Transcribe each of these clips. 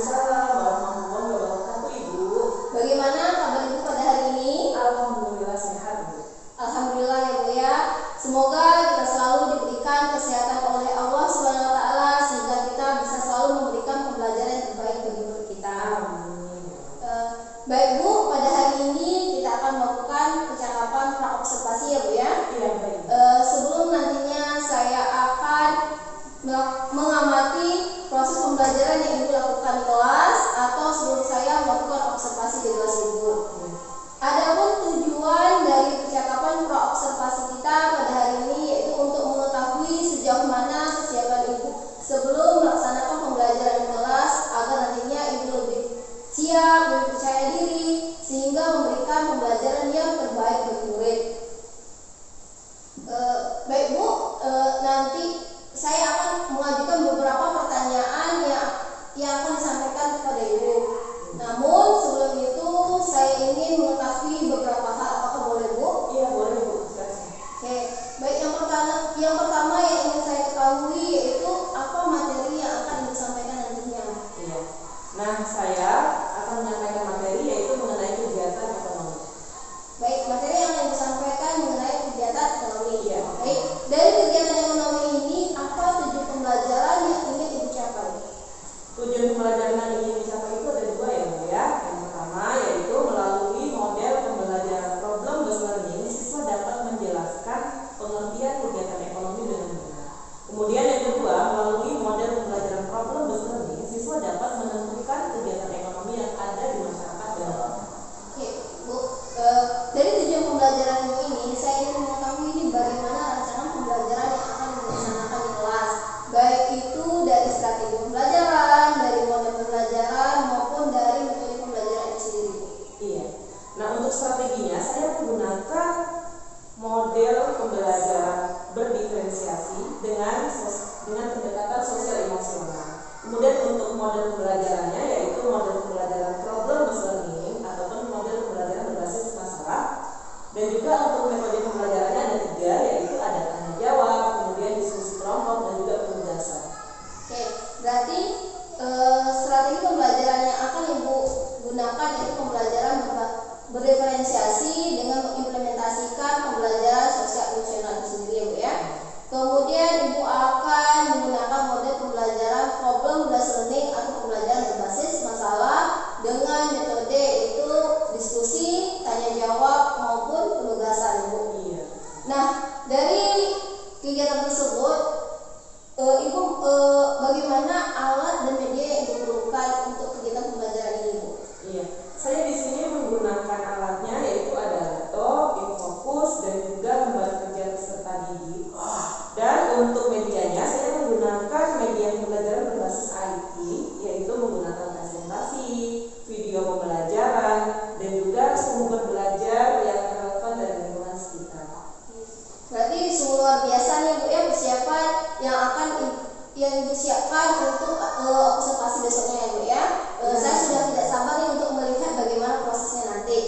Waalaikumsalam warahmatullahi wabarakatuh, Ibu. Bagaimana kabar Ibu pada hari ini? Alhamdulillah sehat, Bu. Alhamdulillah ya Bu ya. Semoga kita selalu diberikan kesehatan oleh Allah Subhanahu wa taala sehingga kita bisa selalu memberikan pembelajaran yang terbaik bagi murid kita. Amin. Baik Bu, pada hari ini kita akan melakukan percakapan pra-observasi ya Bu ya. Iya, baik. Sebelum nantinya saya akan mengamati proses pembelajaran yang Ibu lakukan di kelas atau sebelum saya melakukan observasi di kelas Ibu. Adapun tujuan dari percakapan pra-observasi kita pada hari ini yaitu untuk mengetahui sejauh mana kesiapan Ibu sebelum melaksanakan pembelajaran di kelas agar nantinya Ibu lebih siap, lebih percaya diri sehingga memberikan pembelajaran yang terbaik bagi murid. Baik Bu, nanti saya akan mengajukan beberapa pertanyaan yang akan disampaikan kepada Ibu. Namun sebelum itu saya ingin mengetahui beberapa hal. Apakah boleh Bu? Iya, boleh, Bu. Silakan. Oke, baik, yang pertama yang ingin saya ketahui yaitu apa materi yang akan disampaikan nantinya. Iya. Nah, saya akan menyampaikan materi yaitu mengenai kegiatan ekonomi. Baik, materi yang akan disampaikan mengenai kegiatan ekonomi. Iya. Baik, dari kegiatan ekonomi ini apa tujuan pembelajaran yang ingin Ibu capai? Tujuan pembelajaran yang ingin dicapai itu ada dua ya, Bu ya. Yang pertama yaitu melalui model pembelajaran problem based learning, siswa dapat menjelaskan pengertian kegiatan ekonomi dengan benar. Kemudian yang kedua, melalui model pembelajaran problem based learning, siswa dapat menentukan kegiatan ekonomi yang ada di masyarakat dan Oke, Bu. Dari tujuan pembelajaran ini saya ingin mengetahui ini bagaimana rancangan pembelajaran yang akan dilaksanakan di kelas, baik itu dari strategi pembelajaran, dari model pembelajaran maupun dari metode pembelajaran itu sendiri. iya. Nah, untuk strateginya saya menggunakan model pembelajaran berdiferensiasi dengan pendekatan sosial emosional. Kemudian untuk model pembelajarannya yaitu model pembelajaran problem based learning ataupun model pembelajaran berbasis masalah. Dan juga untuk metode pembelajarannya ada tiga, yaitu ada tanya jawab, kemudian diskusi kelompok dan juga penugasan. Oke, berarti strategi pembelajaran yang akan Ibu gunakan yaitu pembelajaran berdiferensiasi dengan mengimplementasikan pembelajaran sosial emosional itu sendiri ya Bu ya. Kemudian Ibu akan menggunakan model pembelajaran problem based learning atau pembelajaran berbasis masalah dengan metode itu diskusi, tanya jawab maupun penugasan Bu. Iya. Nah, dari kegiatan tersebut Ibu bagaimana alat dan media yang diperlukan untuk kegiatan pembelajaran ini Bu? Iya. Saya di sini menggunakan alatnya yaitu ada laptop, infocus dan juga lembar kerja peserta didik. Dan untuk medianya saya menggunakan media pembelajaran berbasis IT yaitu menggunakan presentasi, video pembelajaran dan juga sumber belajar yang relevan dari lingkungan sekitar. Berarti sungguh luar biasa nih Bu ya persiapan yang Ibu siapkan untuk observasi besoknya ya Bu ya. Saya sudah tidak sabar nih untuk melihat bagaimana prosesnya nanti.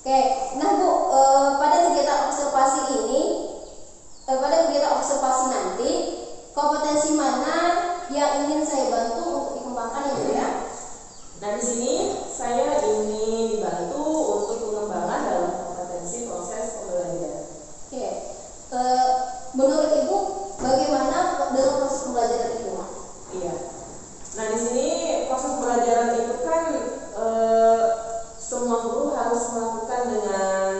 Oke, nah Bu, pada kegiatan observasi nanti kompetensi mana yang ingin saya bantu untuk dikembangkan ya Bu ya? Nah, di sini saya ingin dibantu untuk pengembangan dalam kompetensi proses pembelajaran. Oke, menurut Ibu bagaimana dengan proses pembelajaran itu? Iya. Nah, di sini proses pembelajaran itu kan semua guru harus melakukan dengan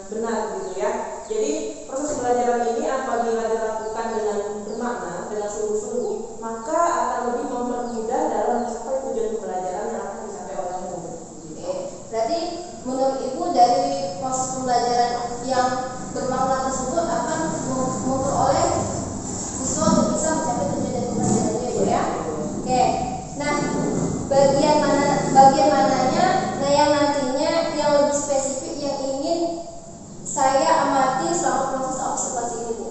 benar gitu ya. Jadi proses pembelajaran ini apabila dilakukan dengan bermakna, dengan sungguh-sungguh, maka akan lebih mempermudah dalam mencapai tujuan pembelajaran yang akan dicapai oleh murid. Oke, berarti menurut Ibu dari proses pembelajaran yang bermakna tersebut akan memperoleh siswa untuk bisa mencapai tujuan pembelajarannya Bu ya. Oke, nah bagian mananya, nah yang nantinya yang lebih spesifik yang ingin saya amati selama proses observasi ini Bu.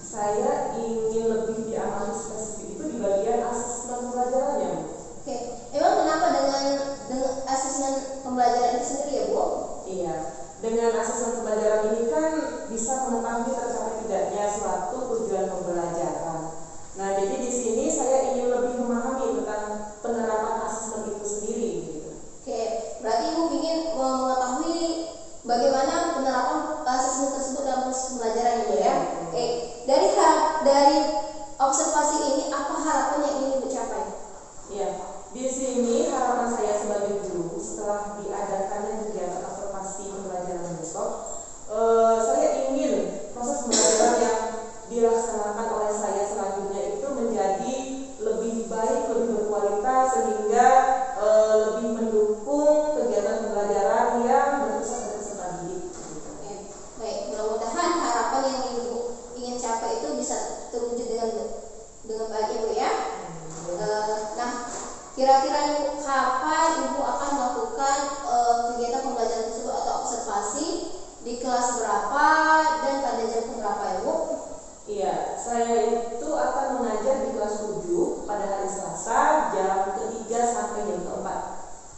Saya ingin lebih diamati spesifik itu di bagian asesmen pembelajarannya. Oke, emang kenapa dengan asesmen pembelajaran itu sendiri ya Bu? Iya, dengan asesmen pembelajaran ini kan bisa mengetahui tercapai tidaknya suatu tujuan pembelajaran. Nah, jadi di sini saya ingin lebih memahami tentang penerapan asesmen Kira-kira Ibu kapan Ibu akan melakukan kegiatan pembelajaran tersebut atau observasi, di kelas berapa dan pada jam berapa Ibu? Iya, saya itu akan mengajar di kelas 7 pada hari Selasa jam ke-3 sampai jam ke-4.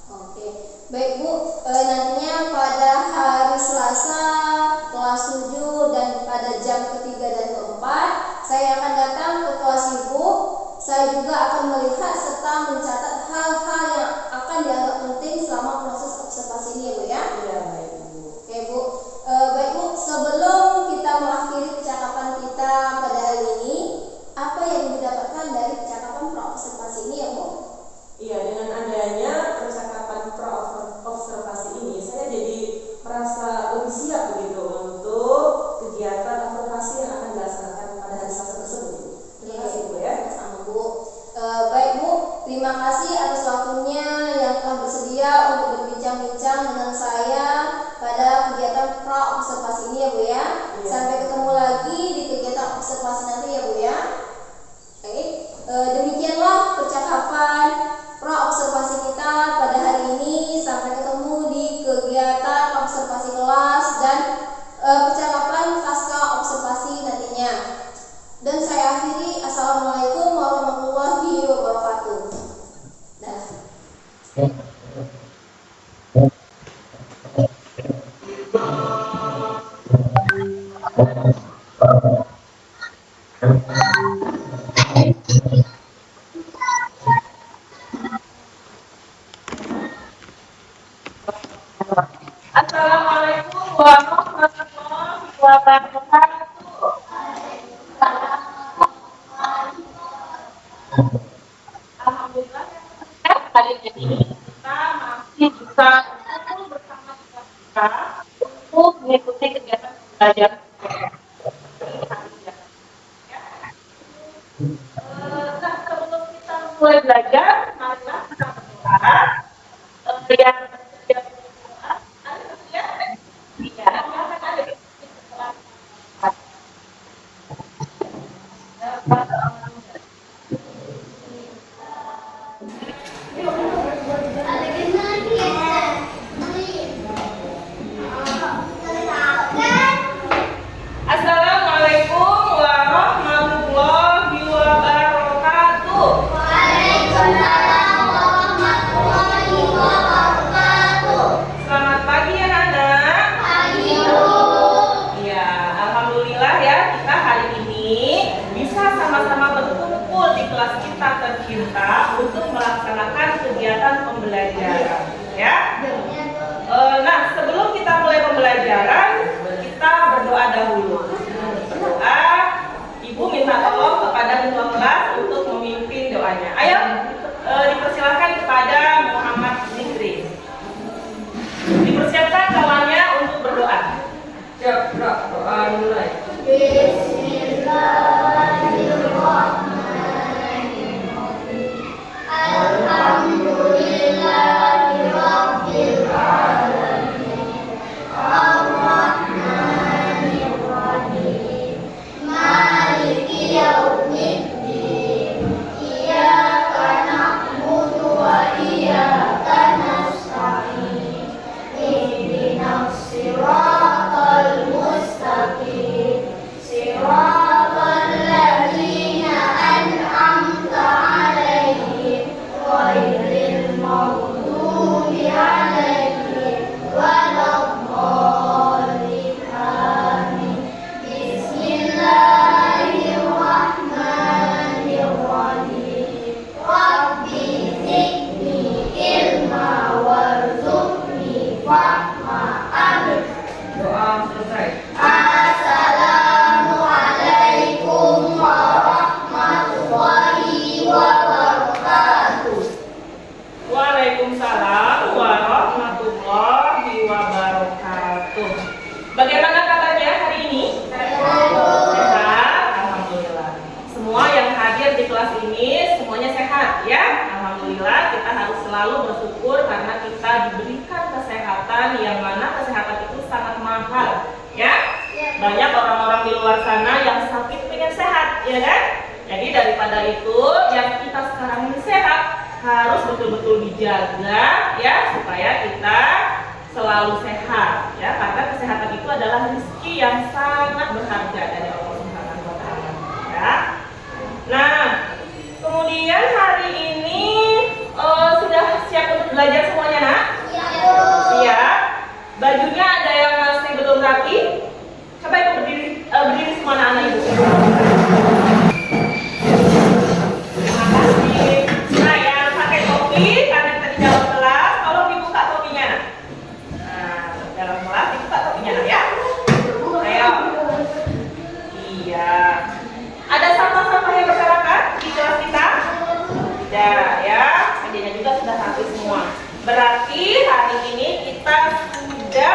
Oke, baik Bu, nantinya pada hari Selasa kelas 7 dan pada jam ke-3 dan ke-4 saya akan datang ke kelas Ibu. Saya juga akan melihat serta mencatat hal-hal yang akan dianggap penting selama proses observasi ini ya Bu ya. Iya, baik Bu. Oke Bu, baik Bu, sebelum kita mengakhiri percakapan kita pada hari ini, apa yang didapatkan dari percakapan pra-observasi ini ya Bu? Iya, dengan adanya percakapan pra-observasi ini, saya jadi merasa lebih siap begitu untuk kegiatan observasi yang akan dilaksanakan pada hari Selasa tersebut. Terima kasih Bu ya. Sama Bu. Baik Bu, terima kasih atas waktunya yang telah bersedia untuk berbincang-bincang dengan saya pada kegiatan pra-observasi ini ya Bu ya. Iya. Sampai ketemu lagi di kegiatan observasi nanti ya Bu ya. Oke, demikianlah percakapan pra-observasi kita pada hari ini. Sampai ketemu di kegiatan observasi kelas dan percakapan pasca observasi nantinya. Dan saya akhiri, assalamualaikum warahmatullahi wabarakatuh. Dah. Assalamualaikum warahmatullahi wabarakatuh. Alhamdulillah hari ini kita masih bisa berkumpul bersama kita untuk mengikuti kegiatan belajar. Nah, sebelum kita mulai belajar, marilah kita berdoa. Yang Assalamualaikum warahmatullahi wabarakatuh. Waalaikumsalam warahmatullahi wabarakatuh. Selamat pagi ya anak. Pagi Bu. Ya, alhamdulillah ya kita hari ini bisa sama-sama berkumpul di kelas kita tercinta untuk melaksanakan kegiatan pembelajaran. Ya. Nah, sebelum kita mulai pembelajaran, kita berdoa dahulu. Berdoa, Ibu minta tolong kepada ketua kelas untuk memimpin doanya. Ayo, dipersilakan kepada Muhammad Zikri. Dipersiapkan kawannya untuk berdoa. Siap, doa mulai. Bismillahirrahmanirrahim. Alhamdulillahirabbil alamin. Arrahmanirrahim. Maliki yaumiddin. Iyyaka na'budu wa iyyaka nasta'in. Ihdinas siratal mustaqim. Siratal ladzina an'amta 'alaihim ghairil maghdubi 'alaihim waladdallin. Amin. Bismillahirrahmanirrahim. Rabbi zidni ilma warzuqni fahma. Amin. Doa selesai. Assalamualaikum warahmatullahi wabarakatuh. Waalaikumsalam warahmatullahi wabarakatuh. Bagaimana katanya hari ini? Sehat, alhamdulillah. Semua yang hadir di kelas ini semuanya sehat ya. Alhamdulillah, kita harus selalu bersyukur karena kita diberikan kesehatan yang mana kesehatan itu sangat mahal ya. Banyak orang-orang di luar sana yang sakit pengen sehat ya kan. Jadi daripada itu yang kita sekarang ini sehat, harus betul-betul dijaga ya supaya kita selalu sehat ya, karena kesehatan itu adalah rezeki yang sangat berharga dari Allah Subhanahu wa taala ya. Nah, kemudian hari ini sudah siap untuk belajar semuanya, Nak? Siap. Bajunya ada yang masih belum rapi? Coba Ibu berdiri semua anak-anak Ibu. Terima kasih. Nah, yang pakai topi karena kita di dalam kelas, tolong dibuka topinya. Nah, dalam kelas dibuka topinya, Nak ya. Ayo. Iya. Ada sampah-sampah yang berserakan di kelas kita? Tidak ya. Mejanya juga sudah rapi semua. Berarti hari ini kita sudah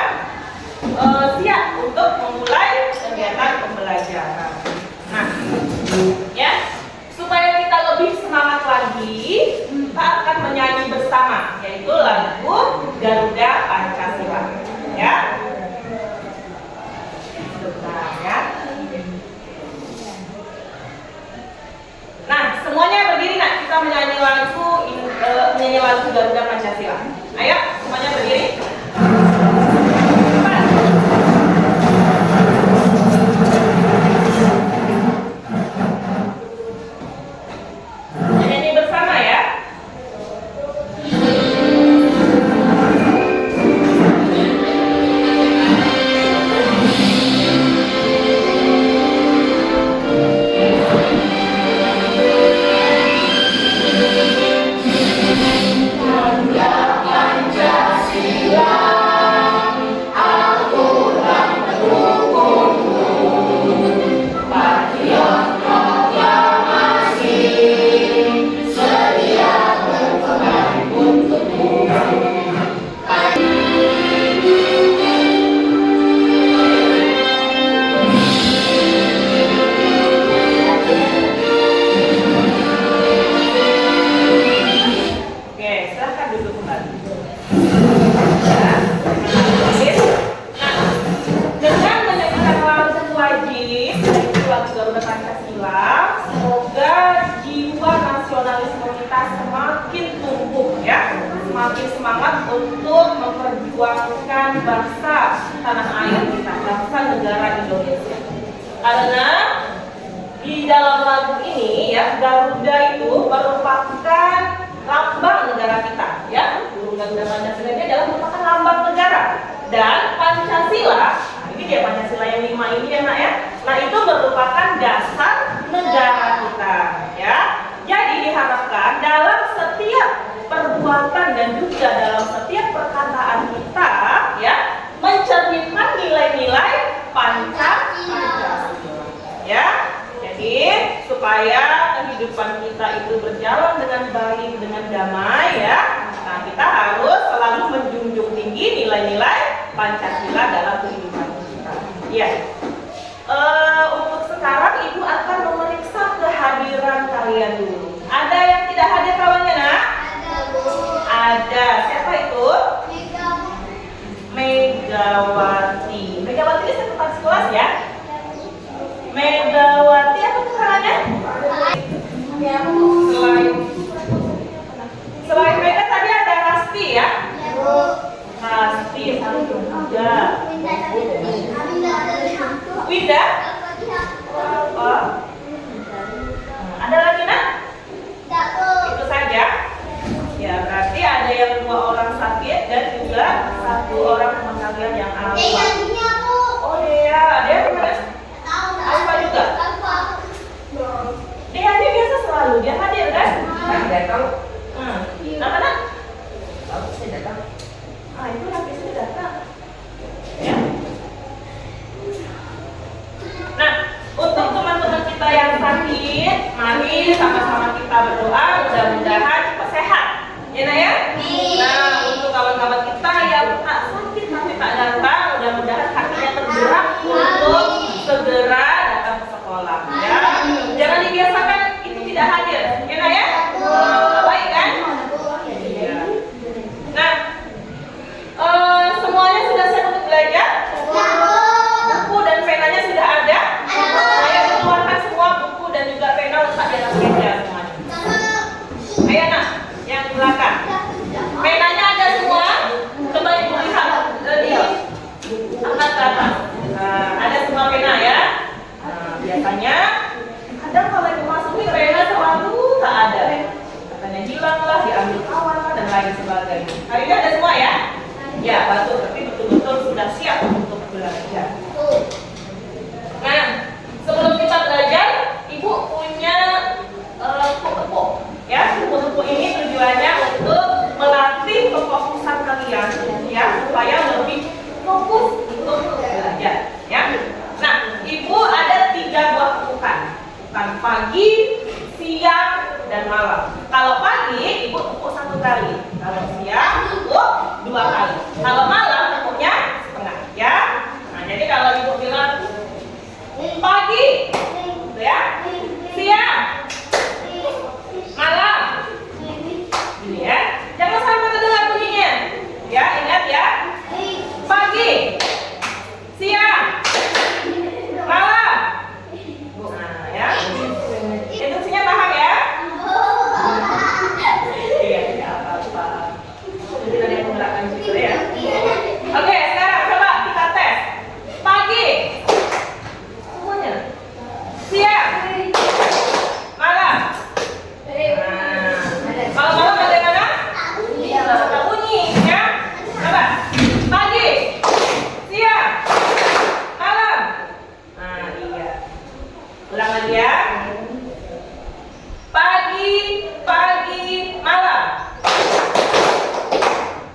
siap untuk memulai kegiatan pembelajaran. Nah, ya, supaya kita lebih semangat lagi, kita akan menyanyi bersama, yaitu lagu Garuda Pancasila. Ya, sebentar ya. Nah, semuanya berdiri, Nak. Kita menyanyi lagu Garuda Pancasila. Ayo, semuanya berdiri. Nyanyi bersama ya. Semakin semangat untuk memperjuangkan bangsa tanah air kita, bangsa negara Indonesia. Karena di dalam lagu ini ya, Garuda itu merupakan lambang negara kita ya. Burung Garuda Pancasila ini adalah merupakan lambang negara. Dan Pancasila, ini dia Pancasila yang 5 ini ya, Nak ya. Nah, itu merupakan dasar negara kita ya. Jadi diharapkan dalam setiap perbuatan dan juga dalam setiap perkataan kita ya, mencerminkan nilai-nilai Pancasila ya. Jadi supaya kehidupan kita itu berjalan dengan baik, dengan damai ya, nah kita harus selalu menjunjung tinggi nilai-nilai Pancasila dalam kehidupan kita ya. Untuk sekarang Ibu akan memeriksa kehadiran kalian dulu. Ada yang tidak hadir kawannya, Nak? Ada. Siapa itu? Megawati. Megawati ini sekretaris kelas ya? Megawati apa keterangannya? Selain Mega tadi ada Rasti ya? Rasti sama juga. Winda? Oh. Ada lagi, Nak? Itu saja. Ya, berarti ada yang 2 orang sakit dan juga 1 orang teman kalian yang alfa. Oh Dea, Dea kemana? Alfa juga. Dea dia biasa selalu dia hadir kan? Tidak tahu. Nama Nak? Tahu, saya datang. Itu nanti sudah datang. Ya. Nah, untuk teman-teman kita yang sakit, mari sama-sama kita berdoa mudah-mudahan cepat sehat. Ya, Nak ya? Nah, untuk kawan-kawan kita yang tak sakit tapi tak datang, mudah-mudahan hatinya tergerak untuk segera datang ke sekolah. Ya, jangan dibiasakan itu tidak hadir. Ya, Nak ya? Baik kan? di belakang. Penanya ada semua? Coba ibu lihat di angkat ke atas. Nah, ada semua pena ya. Nah, biasanya kadang kalau ibu masukin pena selalu tak ada. Katanya hilang lah, diambil kawan lah, dan lain sebagainya. Hari ini ada semua ya? Ya, betul. Tapi betul-betul sudah siap untuk belajar. Nah, sebelum kita belajar, ibu punya buku-buku. Ya, buku-buku ini tujuannya untuk melatih kefokusan kalian, ya, supaya lebih fokus untuk belajar. Ya. Nah, ibu ada 3 buah bukan pagi, siang, dan malam. Kalau pagi, ibu pupuk 1 kali. Kalau siang, pupuk 2 kali. Kalau malam, pupuknya setengah. Ya. Nah, jadi kalau ibu bilang pagi, gitu ya, siang, malam, ini ya. Jangan sampai terdengar bunyinya. Ya, ingat ya. Pagi, siang, malam. Nah, ya. Instruksinya paham ya? Iya, tidak apa-apa. Jadi ada yang menggerakkan situ ya. Oke, sekarang coba kita tes. Pagi, semuanya. Siang, malam. Nah, kalau malam bagaimana? Tak bunyi ya. Coba. Pagi, siang, malam. Nah, iya. Ulang lagi ya. Pagi, malam.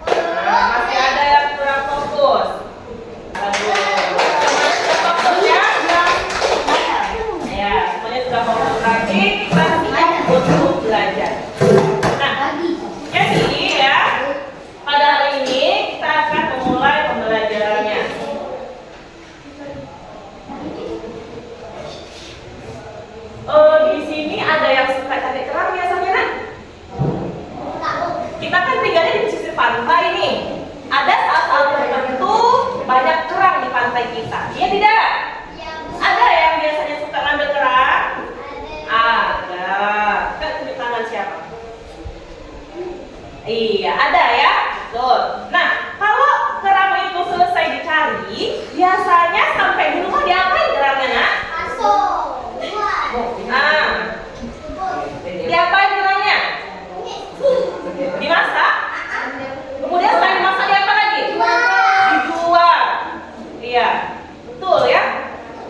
Nah, masih ada yang kurang fokus. Aduh. Sudah fokus ya? Ya, semuanya sudah fokus lagi. Kita siap untuk belajar. Nah, jadi ya, pada hari ini kita akan memulai pembelajarannya. Di sini ada yang suka cari kerang biasanya, Nak? Kita kan tinggalnya di pesisir pantai nih. Ada saat-saat tertentu banyak kerang di pantai kita. Iya tidak? Ada yang biasanya suka ngambil kerang? Ada. Kan tunjuk tangan siapa? Iya, ada ya. Betul. Nah, kalau kerang itu selesai dicari, biasanya sampai di rumah diapain kerangnya, Nak? Diapain kerangnya? Dimasak. Kemudian setelah dimasak diapa lagi? Dijual. Iya, betul ya.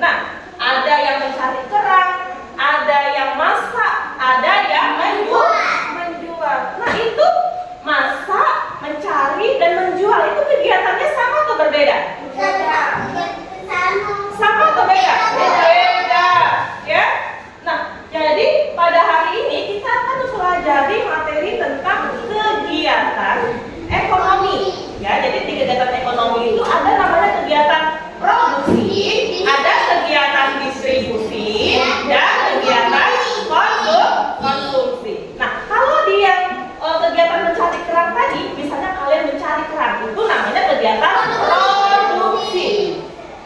Nah, ada yang mencari kerang, ada yang masak, ada yang menjual. Nah, itu masak, mencari, dan menjual itu kegiatannya sama atau berbeda? Sama atau beda? Beda. Ya. Nah, jadi pada hari ini kita akan mempelajari materi tentang kegiatan ekonomi. Ya, jadi kegiatan ekonomi itu ada namanya kegiatan produksi, ada kegiatan distribusi, dan kegiatan konsumsi. Nah, kalau dia kegiatan mencari kerang tadi, misalnya kalian mencari kerang, itu namanya kegiatan produksi.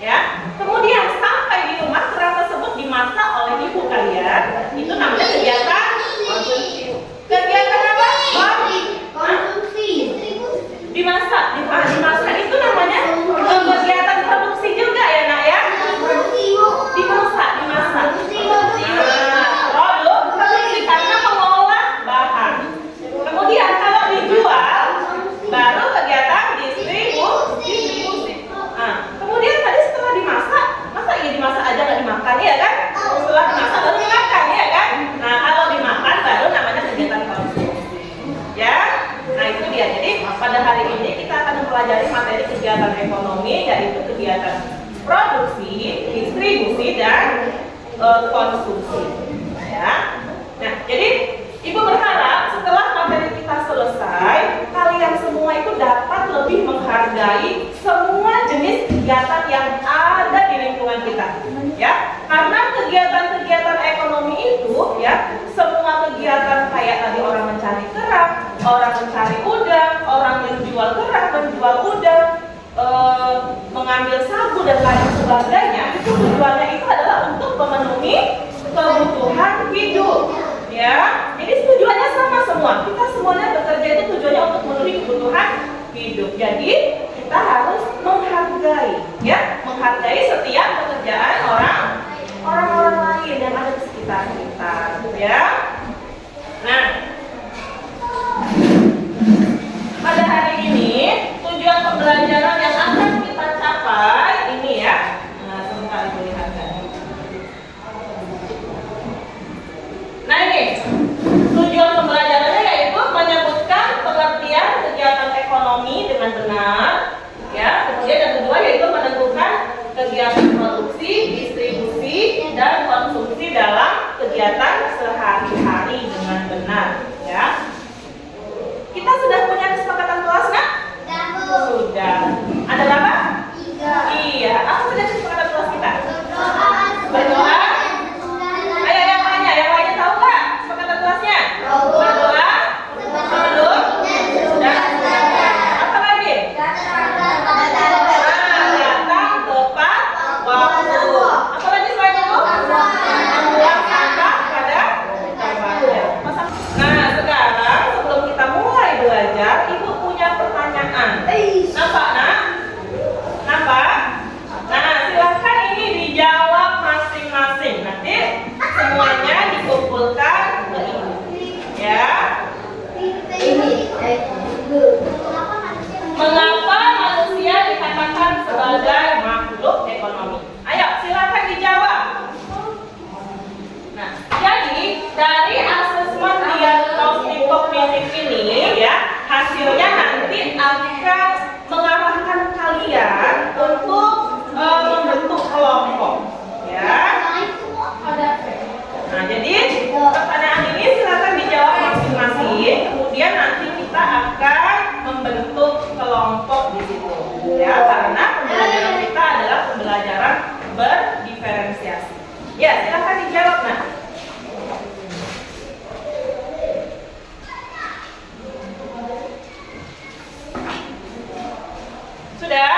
Ya. Kemudian sampai di rumah kerang tersebut dimasak oleh ibu kalian, itu namanya kegiatan konsumsi. Kegiatan apa? Konsumsi. Dimasak itu namanya kegiatan produksi juga ya, Nak ya? Dimasak. Produksi karena mengolah bahan. Kemudian kalau dijual, baru kegiatan distribusi. Nah, kemudian tadi setelah dimasak, masa iya dimasak aja nggak dimakan ya kan? Setelah dimasak baru dimakan ya kan? Nah, kalau dimakan baru namanya kegiatan konsumsi. Ya, nah itu dia. Jadi pada hari ini kita akan mempelajari materi kegiatan ekonomi, yaitu kegiatan produksi, distribusi, dan konsumsi. Ya. Nah, jadi ibu berharap setelah materi kita selesai, kalian semua itu dapat lebih menghargai semua jenis kegiatan yang ada di lingkungan kita. Ya, karena kegiatan-kegiatan ekonomi itu, ya, semua kegiatan kayak tadi orang mencari kerang, orang mencari udang, orang menjual kerang, menjual udang, mengambil sagu dan lain sebagainya, itu tujuannya itu adalah untuk memenuhi kebutuhan hidup. Ya, jadi tujuannya sama semua. Kita semuanya bekerja hidup. Jadi kita harus menghargai, ya, menghargai setiap pekerjaan orang-orang lain yang ada di sekitar kita, ya. Nah, pada hari ini tujuan pembelajaran yang akan kita capai ini, ya. Nah, sebentar Ibu lihatkan. Nah, ini tujuan pembelajarannya yaitu menyebutkan pengertian kegiatan ekonomi dengan benar, ya. Kemudian yang kedua yaitu menentukan kegiatan produksi, distribusi, dan konsumsi dalam kegiatan sehari-hari dengan benar, ya. Kita sudah punya kesepakatan kelas, Nak? Sudah. Ada berapa? 3. Iya. Apa saja kesepakatan kelas kita? Berdoa. Berdoa. Ayo yang lainnya tahu nggak kesepakatan kelasnya? Berdoa, sebelum, dan apa lagi? Datang tepat waktu. Apa lagi selain itu? Membuang sampah pada tempatnya. Nah, sekarang sebelum kita mulai belajar, Ibu punya pertanyaan. Nampak, Nak? Nampak? Nah, silahkan ini dijawab masing-masing. Nanti semuanya dikumpulkan ke Ibu. Ya. Mengapa manusia dikatakan sebagai makhluk ekonomi? Ayo, silakan dijawab. Nah, jadi dari asesmen diagnostik kognitif ini, ya, hasilnya nanti akan mengarahkan kalian untuk membentuk kelompok, ya. Nah, jadi pertanyaan ini silakan dijawab masing-masing. Kemudian nanti kita akan membentuk kelompok di situ, ya, karena pembelajaran kita adalah pembelajaran berdiferensiasi. Ya, silakan dijawab, Nah. Sudah?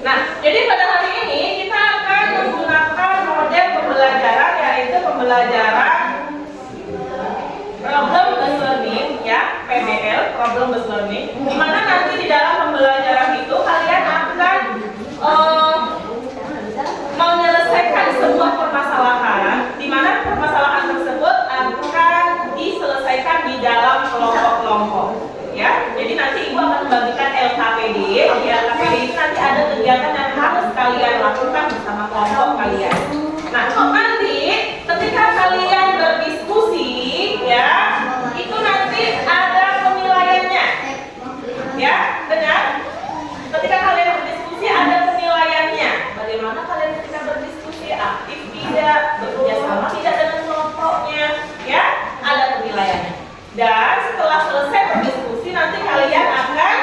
Nah, jadi pada hari ini kita akan menggunakan model pembelajaran, yaitu pembelajaran problem based learning, ya, PBL, problem based learning, di mana nanti di dalam pembelajaran itu kalian akan menyelesaikan sebuah permasalahan, di mana permasalahan tersebut akan diselesaikan di dalam kelompok-kelompok. Ya, jadi nanti Ibu akan membagikan LKPD. Di LKPD itu nanti ada kegiatan yang harus kalian lakukan bersama kelompok kalian. Nah, nanti ketika kalian berdiskusi, ya, itu nanti ada penilaiannya. Ya, benar? Ketika kalian berdiskusi ada penilaiannya. Bagaimana kalian ketika berdiskusi, aktif tidak, bekerja sama tidak dengan kelompoknya, ya, ada penilaiannya. Dan setelah selesai berdiskusi, nanti kalian akan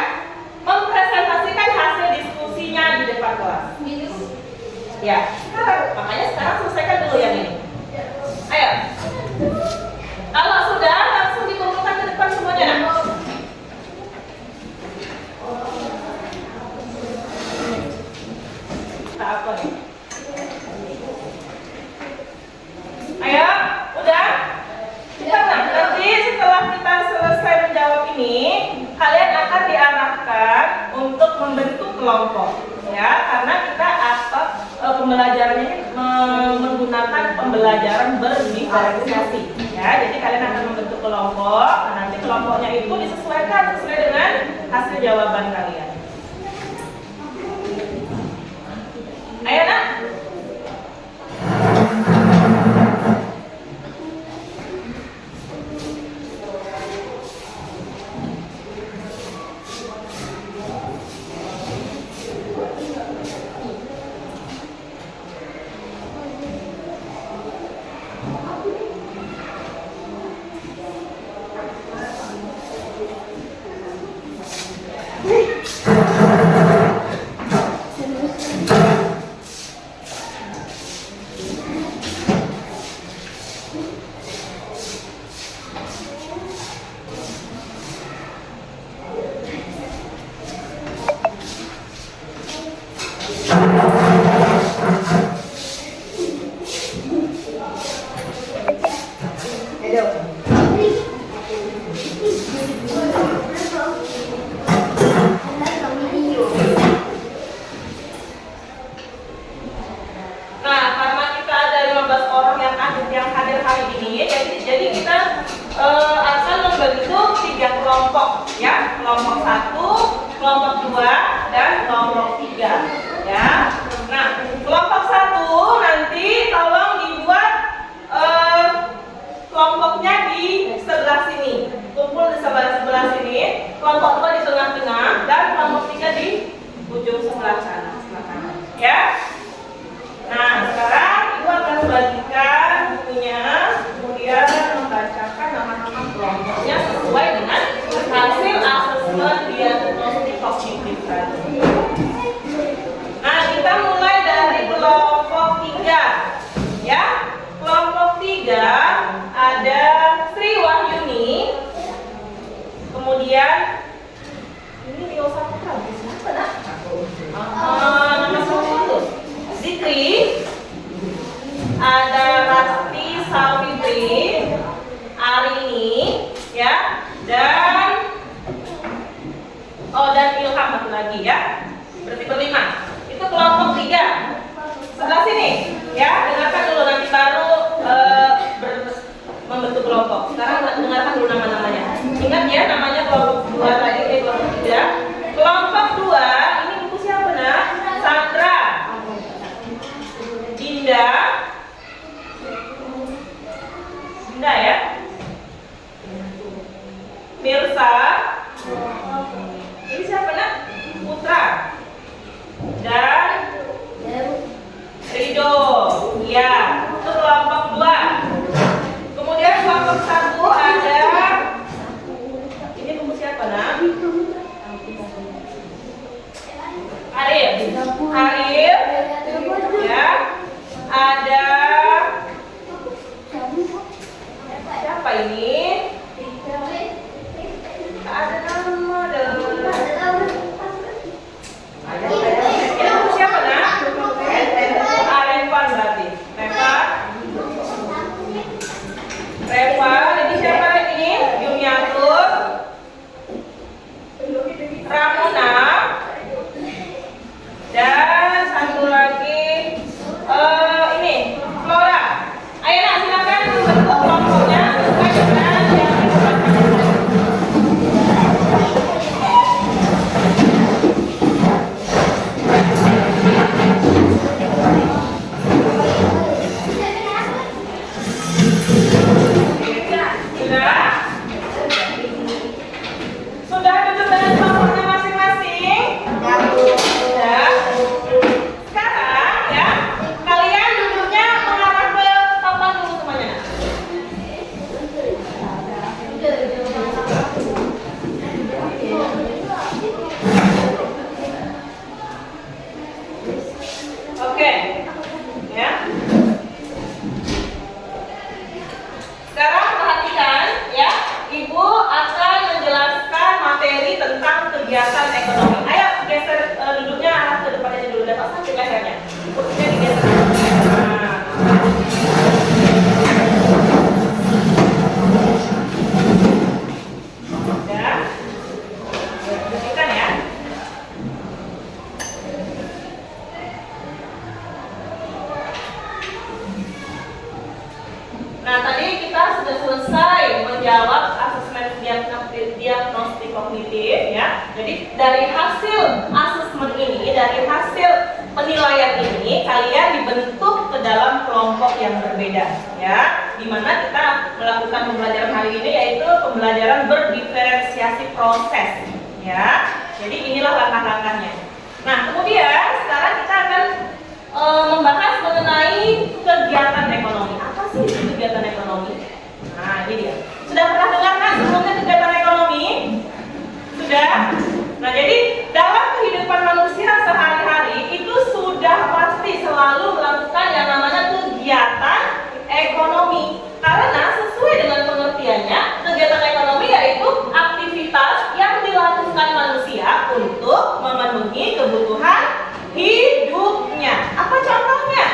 mempresentasikan hasil diskusinya di depan kelas. Ya, makanya sekarang selesaikan dulu yang ini. Ayo. Kalau sudah, langsung dikumpulkan ke depan semuanya, Nak. Apa nih? Ayo, udah? Nanti setelah kita selesai menjawab ini, kalian akan diarahkan untuk membentuk kelompok, ya, karena kita pembelajarannya ini menggunakan pembelajaran berdiferensiasi, ya. Jadi kalian akan membentuk kelompok. Nah, nanti kelompoknya itu disesuaikan sesuai dengan hasil jawaban kalian. Ayo, Nak. 1, kelompok 2, dan kelompok 3 ya. Nah, kelompok 1 nanti tolong dibuat kelompoknya di sebelah sini, kumpul di sebelah sini, kelompok 2 di tengah-tengah, dan kelompok 3 di ujung sebelah sana, ya. Nah, sekarang Ibu akan bagikan bukunya, kemudian membacakan nama-nama kelompoknya sesuai dengan hasil asesmen diagnostik kognitif tadi. Nah, kita mulai dari kelompok 3, ya. Kelompok 3 ada Sri Wahyuni, kemudian ini Rio Saputra, siapa nak? Nama siapa? Zikri, ada Rasti Salfitri, Arini, ya, dan Ilham satu lagi ya. Berarti berlima. Itu kelompok 3. Sebelah sini, ya. Dengarkan dulu nanti baru membentuk kelompok. Sekarang dengarkan dulu nama-namanya. Ingat ya, namanya kelompok 2 tadi, kelompok 3. Kelompok 2 ini buku siapa nak? Sandra, Dinda ya, Mirsa, ini siapa nak? Putra, dan Rido, ya. Itu kelompok 2. Kemudian kelompok 1 ada, ini buku siapa nak? Arif, ya. Ada siapa ini? Ada nama dan ini siapa nak? Arifan berarti. Reva, ini siapa lagi? Yumiatur, Ramona, dan satu lagi ini Flora. Ayo nak, silakan bentuk kelompoknya sesuai dengan yang dibuat. Sudah duduk dengan kelompoknya masing-masing? Sudah. Sekarang ya, kalian duduknya mengarah ke papan dulu semuanya. Oke, ya. Sekarang perhatikan ya, Ibu akan menjelaskan materi tentang kegiatan ekonomi. Ayo geser duduknya arah ke depan aja dulu, dan pasang lehernya. Kursinya digeser. Ya. Perhatikan ya. Nah, tadi kita sudah selesai menjawab asesmen diagnostik kognitif ya. Jadi dari hasil asesmen ini, dari hasil penilaian ini, kalian dibentuk ke dalam kelompok yang berbeda ya. Dimana kita melakukan pembelajaran hari ini yaitu pembelajaran berdiferensiasi proses ya. Jadi inilah langkah-langkahnya. Nah, kemudian sekarang kita akan membahas mengenai kegiatan ekonomi. Apa sih itu kegiatan ekonomi? Nah, ini dia. Sudah pernah dengar kan sebelumnya kegiatan ekonomi? Sudah? Nah, jadi dalam kehidupan manusia sehari-hari itu sudah pasti selalu melakukan yang namanya kegiatan ekonomi. Karena sesuai dengan pengertiannya, kegiatan ekonomi yaitu aktivitas yang dilakukan manusia untuk memenuhi kebutuhan hidupnya. Apa contohnya?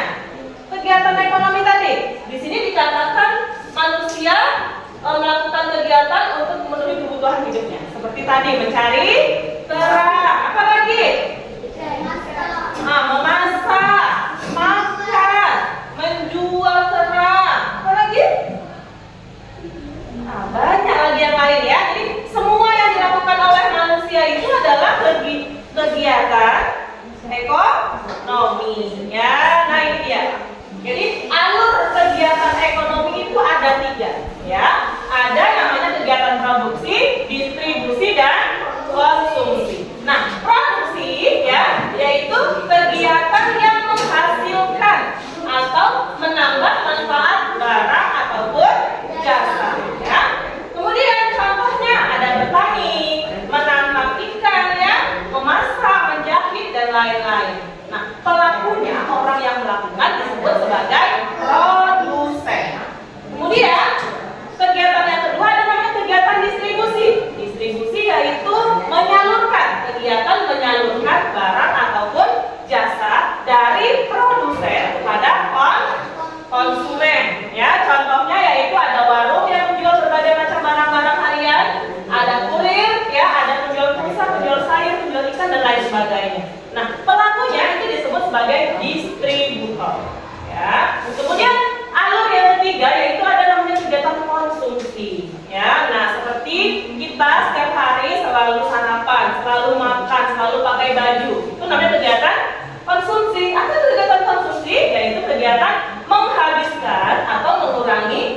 Kegiatan ekonomi tadi. Di sini dikatakan manusia melakukan kegiatan untuk memenuhi kebutuhan hidupnya. Seperti tadi mencari terang. Apa lagi? Memasak, makan, menjual terang. Apa lagi? Banyak lagi yang lain ya. Jadi semua yang dilakukan oleh manusia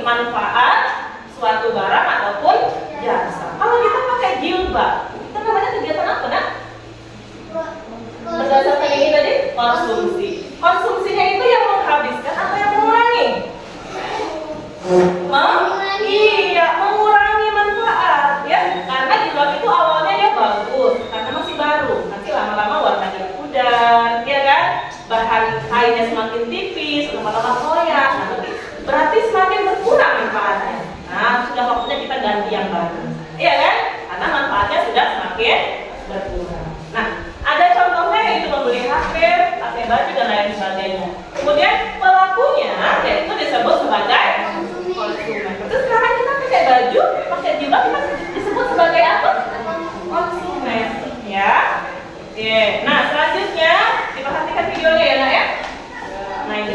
manfaat suatu barang ataupun jasa. Kalau kita pakai jilbab, kita namanya kegiatan apa, Nak? Berdasarkan ini tadi, konsumsi. Konsumsinya itu yang menghabiskan atau yang mengurangi? Iya, mengurangi manfaat ya. Karena jilbab itu awalnya dia bagus, karena masih baru. Nanti lama-lama warnanya pudar, ya kan? Bahan kainnya semakin tipis, lama-lama koyak. Nah, berarti semakin berkurang manfaatnya. Nah, sudah waktunya kita ganti yang baru. Iya kan? Karena manfaatnya sudah semakin berkurang. Nah, ada contohnya yaitu membeli HP, pakai baju dan lain sebagainya. Kemudian pelakunya yaitu disebut sebagai konsumen. Terus sekarang kita pakai baju, pakai jilbab kita disebut sebagai apa? Konsumen, ya. Oke. Nah, selanjutnya diperhatikan videonya ya, Nak ya. Nah, ini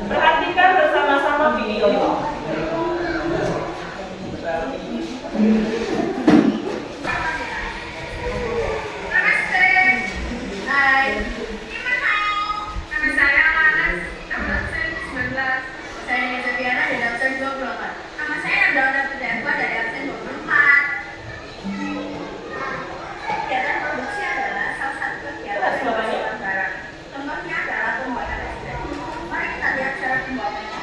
perhatikan bersama-sama video ini. Hai, nama saya Manas, nama saya 19. Saya Nisa Diana dari absen 24. Nama saya Abdullah Pudakwa dari absen 24. Kegiatan produksi adalah salah satu kegiatan yang menghasilkan barang. Contohnya adalah pembuatan es krim. Mari kita lihat cara pembuatannya.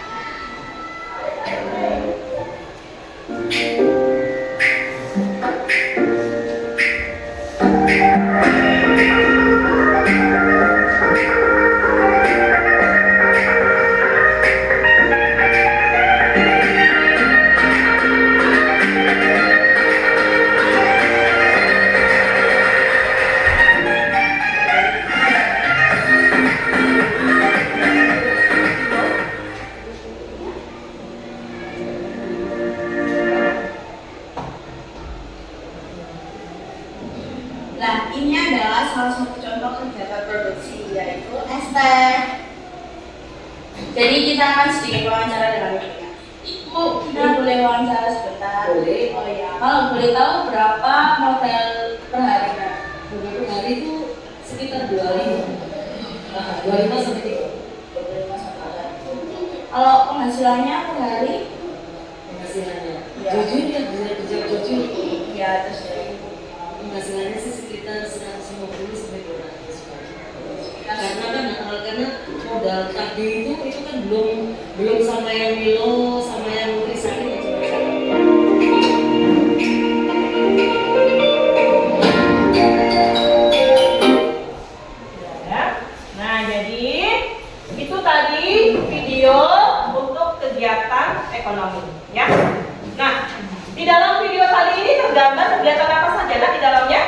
Nah, ini adalah salah satu contoh kegiatan produksi, yaitu ester. Jadi kita akan sedikit wawancara dengan mereka. Ibu, kita boleh wawancara sebentar? Boleh. Oh iya, kalau boleh tahu berapa model per hari? Per hari itu sekitar 25. Nah, 25 sampai 30. Kalau penghasilannya per hari? Penghasilannya. Ya. Jujur ya, bisa kerja jujur. Ya, terus dari Penghasilannya sih sekitar 150 sampai 200. Karena modal tadi itu kan belum sama yang Milo, sama yang Nutrisari. Ya. Nah, jadi itu tadi video untuk kegiatan ekonomi, ya. Nah, di dalam video tadi ini tergambar kegiatan apa saja di dalamnya?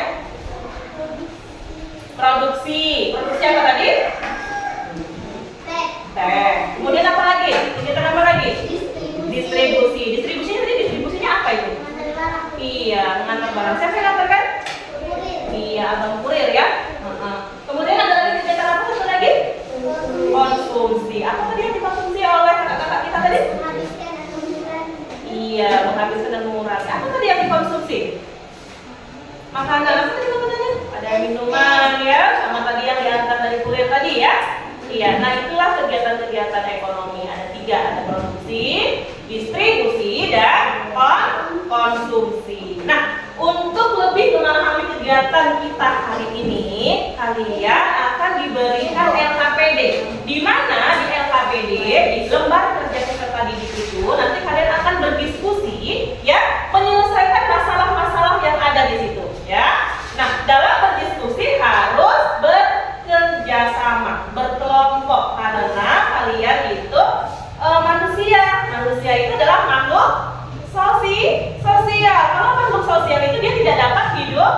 Produksi. Produksi apa tadi? Teh. Kemudian apa lagi? Kegiatan apa lagi? Distribusi. Distribusinya apa itu? Iya, mengantar barang. Siapa yang ngantarkan? Iya, abang kurir ya. Kemudian ada lagi kegiatan apa satu lagi? Konsumsi. Apa tadi yang dikonsumsi oleh kakak-kakak kita tadi? Iya, menghabiskan dan mengurangi. Apa tadi yang dikonsumsi? Makanan. Apa tadi makanannya? Ada minuman ya, sama tadi yang diantar dari kurir tadi ya. Iya, nah itulah kegiatan-kegiatan ekonomi. Ada 3, ada produksi, distribusi, dan konsumsi. Nah, untuk lebih memahami kegiatan kita hari ini, kalian akan diberikan LKPD. Di mana di LKPD, di lembar kerja peserta didik itu, nanti kalian akan berdiskusi, ya, menyelesaikan masalah-masalah yang ada di situ, ya. Nah, dalam berdiskusi harus bekerja sama, berkelompok, karena kalian itu manusia. Manusia itu adalah makhluk sosial. Kalau makhluk sosial itu dia tidak dapat hidup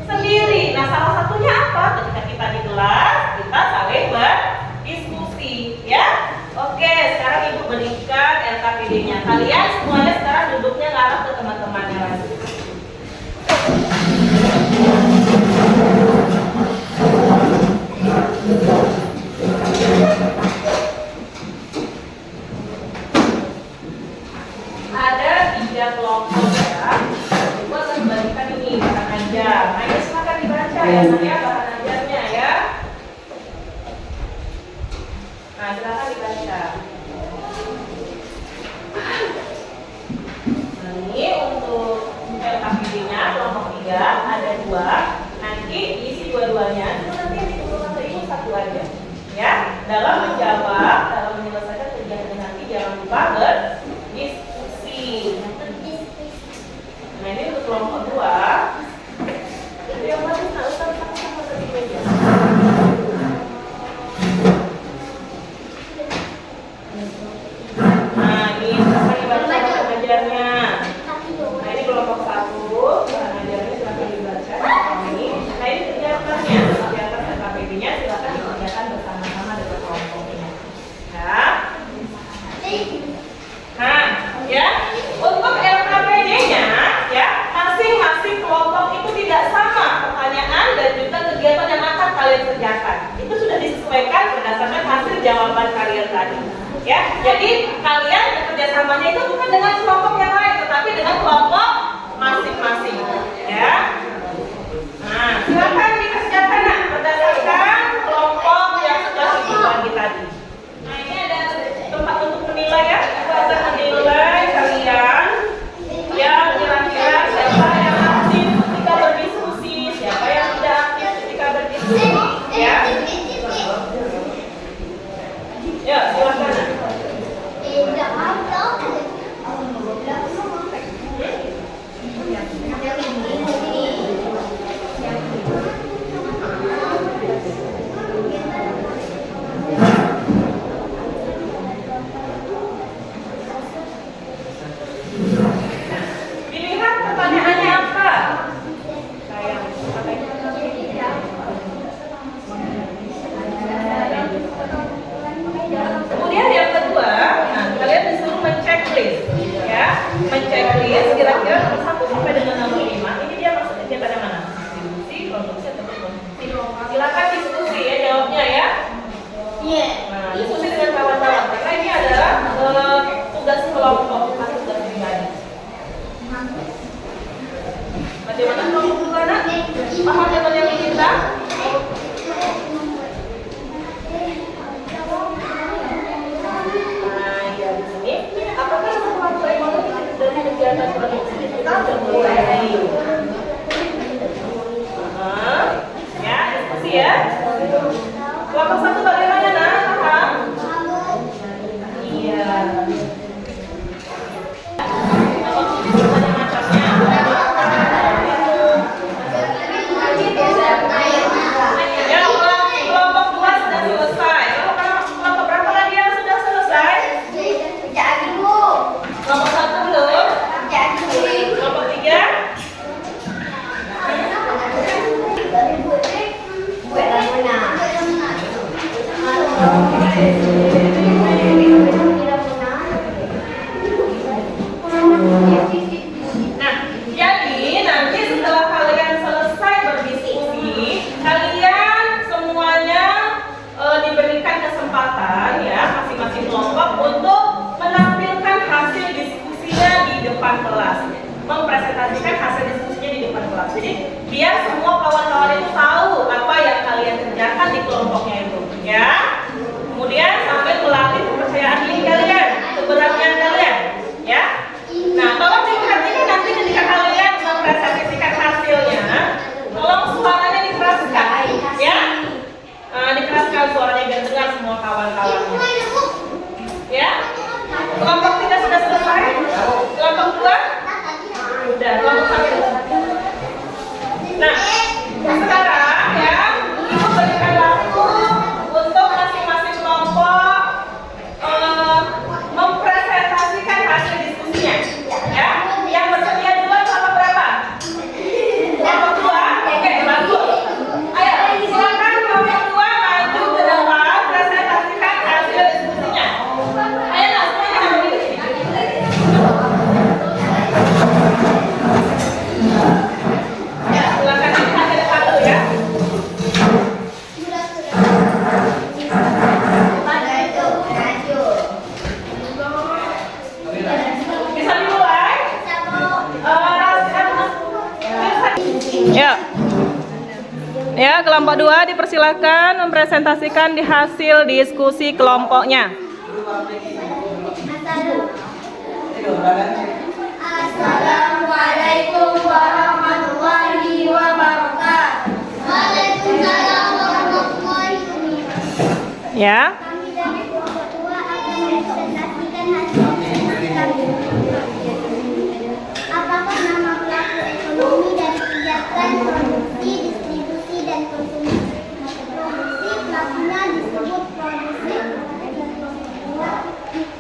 sendiri. Nah, salah satunya apa? Ketika kita di kelas, kita saling berdiskusi, ya. Oke, sekarang Ibu berikan LKPD-nya. Kalian semuanya sekarang duduknya ngarah ke teman-temannya lagi. Ada 3 kelompok ya. Ibu akan membagikan ini bahan ajar. Nah, ini silakan dibaca ya, Naya, bahan ajarnya ya. Nah, silakan dibaca. ya, ada 2. Nanti isi dua-duanya, itu nanti yang ditulis sama ibu 1 aja. Ya, dalam menjawab, dalam menyelesaikan kegiatan nanti jangan lupa berdiskusi. Nah ini untuk kelompok 2. Itu yang bagus, nah sama-sama di meja. Nah ini silahkan dibaca bahan ajarnya. Nah ini kelompok 1, bahan ajarnya silahkan dibaca. Nah ini kegiatannya, kegiatan LKPD-nya silahkan dikerjakan bersama-sama dengan kelompoknya. Ya. Nah, ya untuk LKPD-nya, ya masing-masing kelompok itu tidak sama pertanyaan dan juga kegiatan yang akan kalian kerjakan. Itu sudah disesuaikan berdasarkan hasil jawaban kalian tadi. Ya, jadi kalian kerjasamanya itu bukan dengan kelompok yang lain, tetapi dengan kelompok masing-masing. Ya. Nah, silakan dikerjakan berdasarkan kelompok yang sudah ibu bagi tadi. Nah, ini ada tempat untuk menilai ya. Ibu akan menilai kalian yang kira-kira siapa yang aktif ketika berdiskusi, siapa yang tidak aktif ketika berdiskusi. Ya. Ya, silakan. Dilihat pertanyaannya apa? Kemudian yang kedua, nah, kalian disuruh men-checklist, ya, men-checklist kira-kira nomor 1 sampai dengan nomor 5. Ini dia masuk kegiatan mana? Diskusi, produksi atau konsumsi. Silakan diskusi ya jawabnya ya. Iya. Nah, diskusi dengan kawan-kawan karena ini adalah tugas kelompok, bukan tugas pribadi. Bagaimana kelompok dulu anak? Paham dengan yang kita? Apakah sesuatu ekonomi dari kegiatan produksi kita sudah mulai? Ya, diskusi ya. Kelompok 1 bagaimana nak? Paham? Iya. Ya, kelompok 2 sudah selesai. Kelompok berapa lagi yang sudah selesai? Kelompok 1 belum? Kelompok 3? Nah, jadi nanti setelah kalian selesai berdiskusi, kalian semuanya diberikan kesempatan ya masing-masing kelompok untuk menampilkan hasil diskusinya di depan kelas, mempresentasikan hasil diskusinya di depan kelas. Jadi biar semua kawan-kawan itu tahu apa yang kalian kerjakan di kelompoknya itu, ya. Kemudian sambil melatih kepercayaan diri kalian, keberanian kalian, ya. Nah, tolong diperhatikan nanti ketika kalian mempresentasikan hasilnya, tolong suaranya dikeraskan, ya. Dikeraskan suaranya biar dengar semua kawan-kawannya. Ya. Kelompok 3 sudah selesai? Kelompok 2? Sudah, kelompok 1. Nah, sekarang ya, ibu berikan waktu untuk masing-masing kelompok mempresentasikan hasil diskusinya. Ya, yang bersedia duluan kelompok berapa? Kelompok 2? Oke, bagus. Ayo, silakan kelompok 2 maju ke depan, presentasikan hasil diskusinya. Ayo, nah, semuanya hadir di sini. Ya, silakan lihat ke depan dulu ya. Bisa dimulai? Ya, kelompok 2 dipersilakan mempresentasikan di hasil diskusi kelompoknya. Assalamualaikum warahmatullahi Ya. Kami dari kelompok 2 akan mempresentasikan hasil diskusi kami. Apakah nama pelaku ekonomi dari kegiatan produksi, distribusi, dan konsumsi? Produksi pelakunya disebut produsen.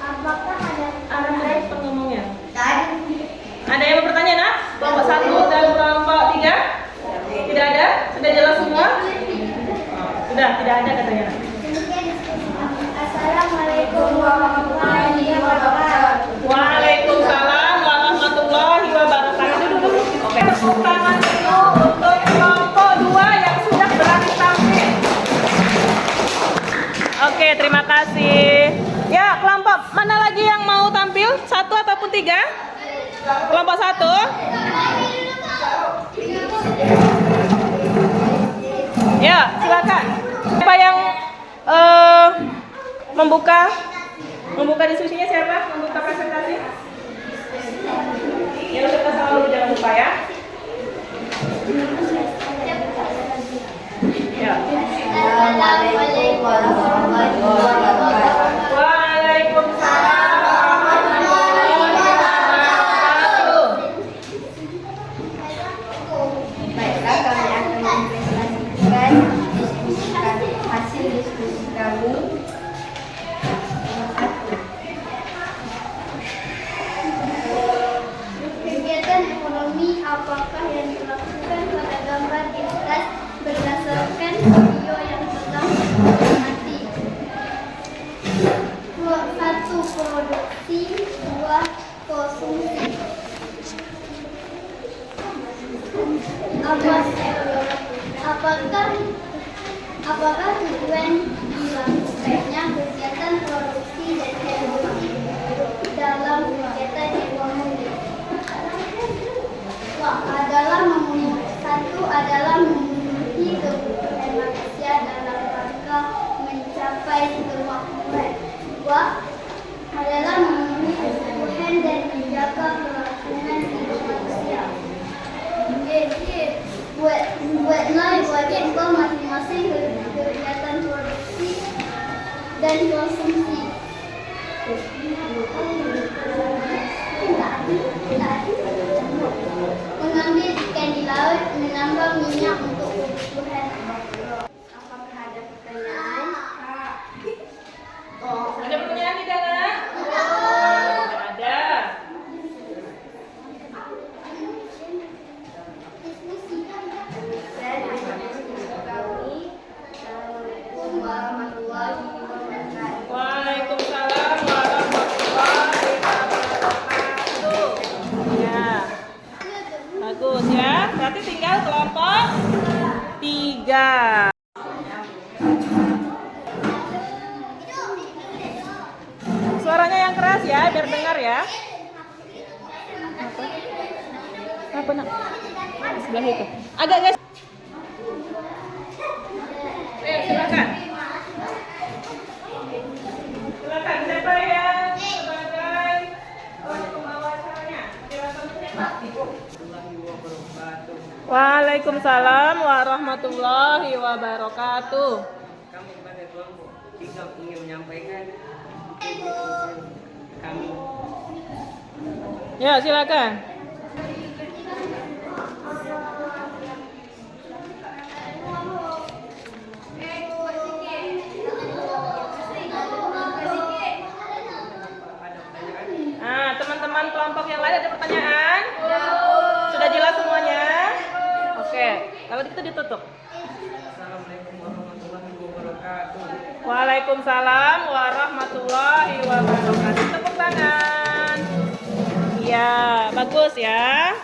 Apakah ada Pengomongnya. Ada yang mau bertanya, nak? Kelompok 1 dan kelompok 3? Tidak ada? Sudah jelas semua? Sudah, tidak ada katanya. demikian diskusi kami. Assalamualaikum warahmatullahi wabarakatuh. Waalaikumsalam warahmatullahi wabarakatuh. Duduk. Oke, tepuk tangan dulu untuk kelompok 2 yang sudah berani tampil. Oke, terima kasih. Ya, kelompok mana lagi yang mau tampil? 1 ataupun 3? Kelompok 1? Ya, silakan. Siapa yang membuka diskusinya, siapa? Membuka presentasi? Ya, kita selalu jangan lupa ya. Ya. Assalamualaikum warahmatullahi wabarakatuh. Waalaikumsalam warahmatullahi wabarakatuh. Baiklah, kami akan mempresentasikan hasil diskusi kami. Kegiatan ekonomi apakah yang dilakukan pada gambar di atas berdasarkan video yang telah diamati? 1. Produksi, 2. Konsumsi. Apakah tujuan dilakukannya kegiatan produksi dan distribusi dalam kegiatan ekonomi? Satu adalah memenuhi kebutuhan manusia dalam rangka mencapai kemakmuran. 2 adalah memenuhi kebutuhan dan menjaga kelangsungan hidup manusia. Buatlah contoh masing-masing kegiatan produksi dan konsumsi. Mengambil ikan di laut, menambang minyak untuk kebutuhan. Apakah ada pertanyaan? Ada pertanyaan tidak, nak? Tidak ada. Dan hasil diskusi kami. Assalamualaikum warahmatullahi wabarakatuh. Waalaikumsalam warahmatullahi wabarakatuh. Ya, bagus ya. Berarti tinggal kelompok 3. Suaranya yang keras ya, biar dengar ya. Apa nak? Sebelah itu. Agak guys. Silakan. Silakan, siapa yang sebagai pembawa acaranya? Waalaikumsalam warahmatullahi wabarakatuh. Kami sebagai kelompok 3 ingin menyampaikan kami. Ya, silakan. Nah, teman-teman kelompok yang lain ada pertanyaan? Sudah jelas semuanya? Oke, kalau gitu ditutup. Assalamualaikum warahmatullahi wabarakatuh. Waalaikumsalam warahmatullahi wabarakatuh. Tepuk tangan. Iya, bagus ya.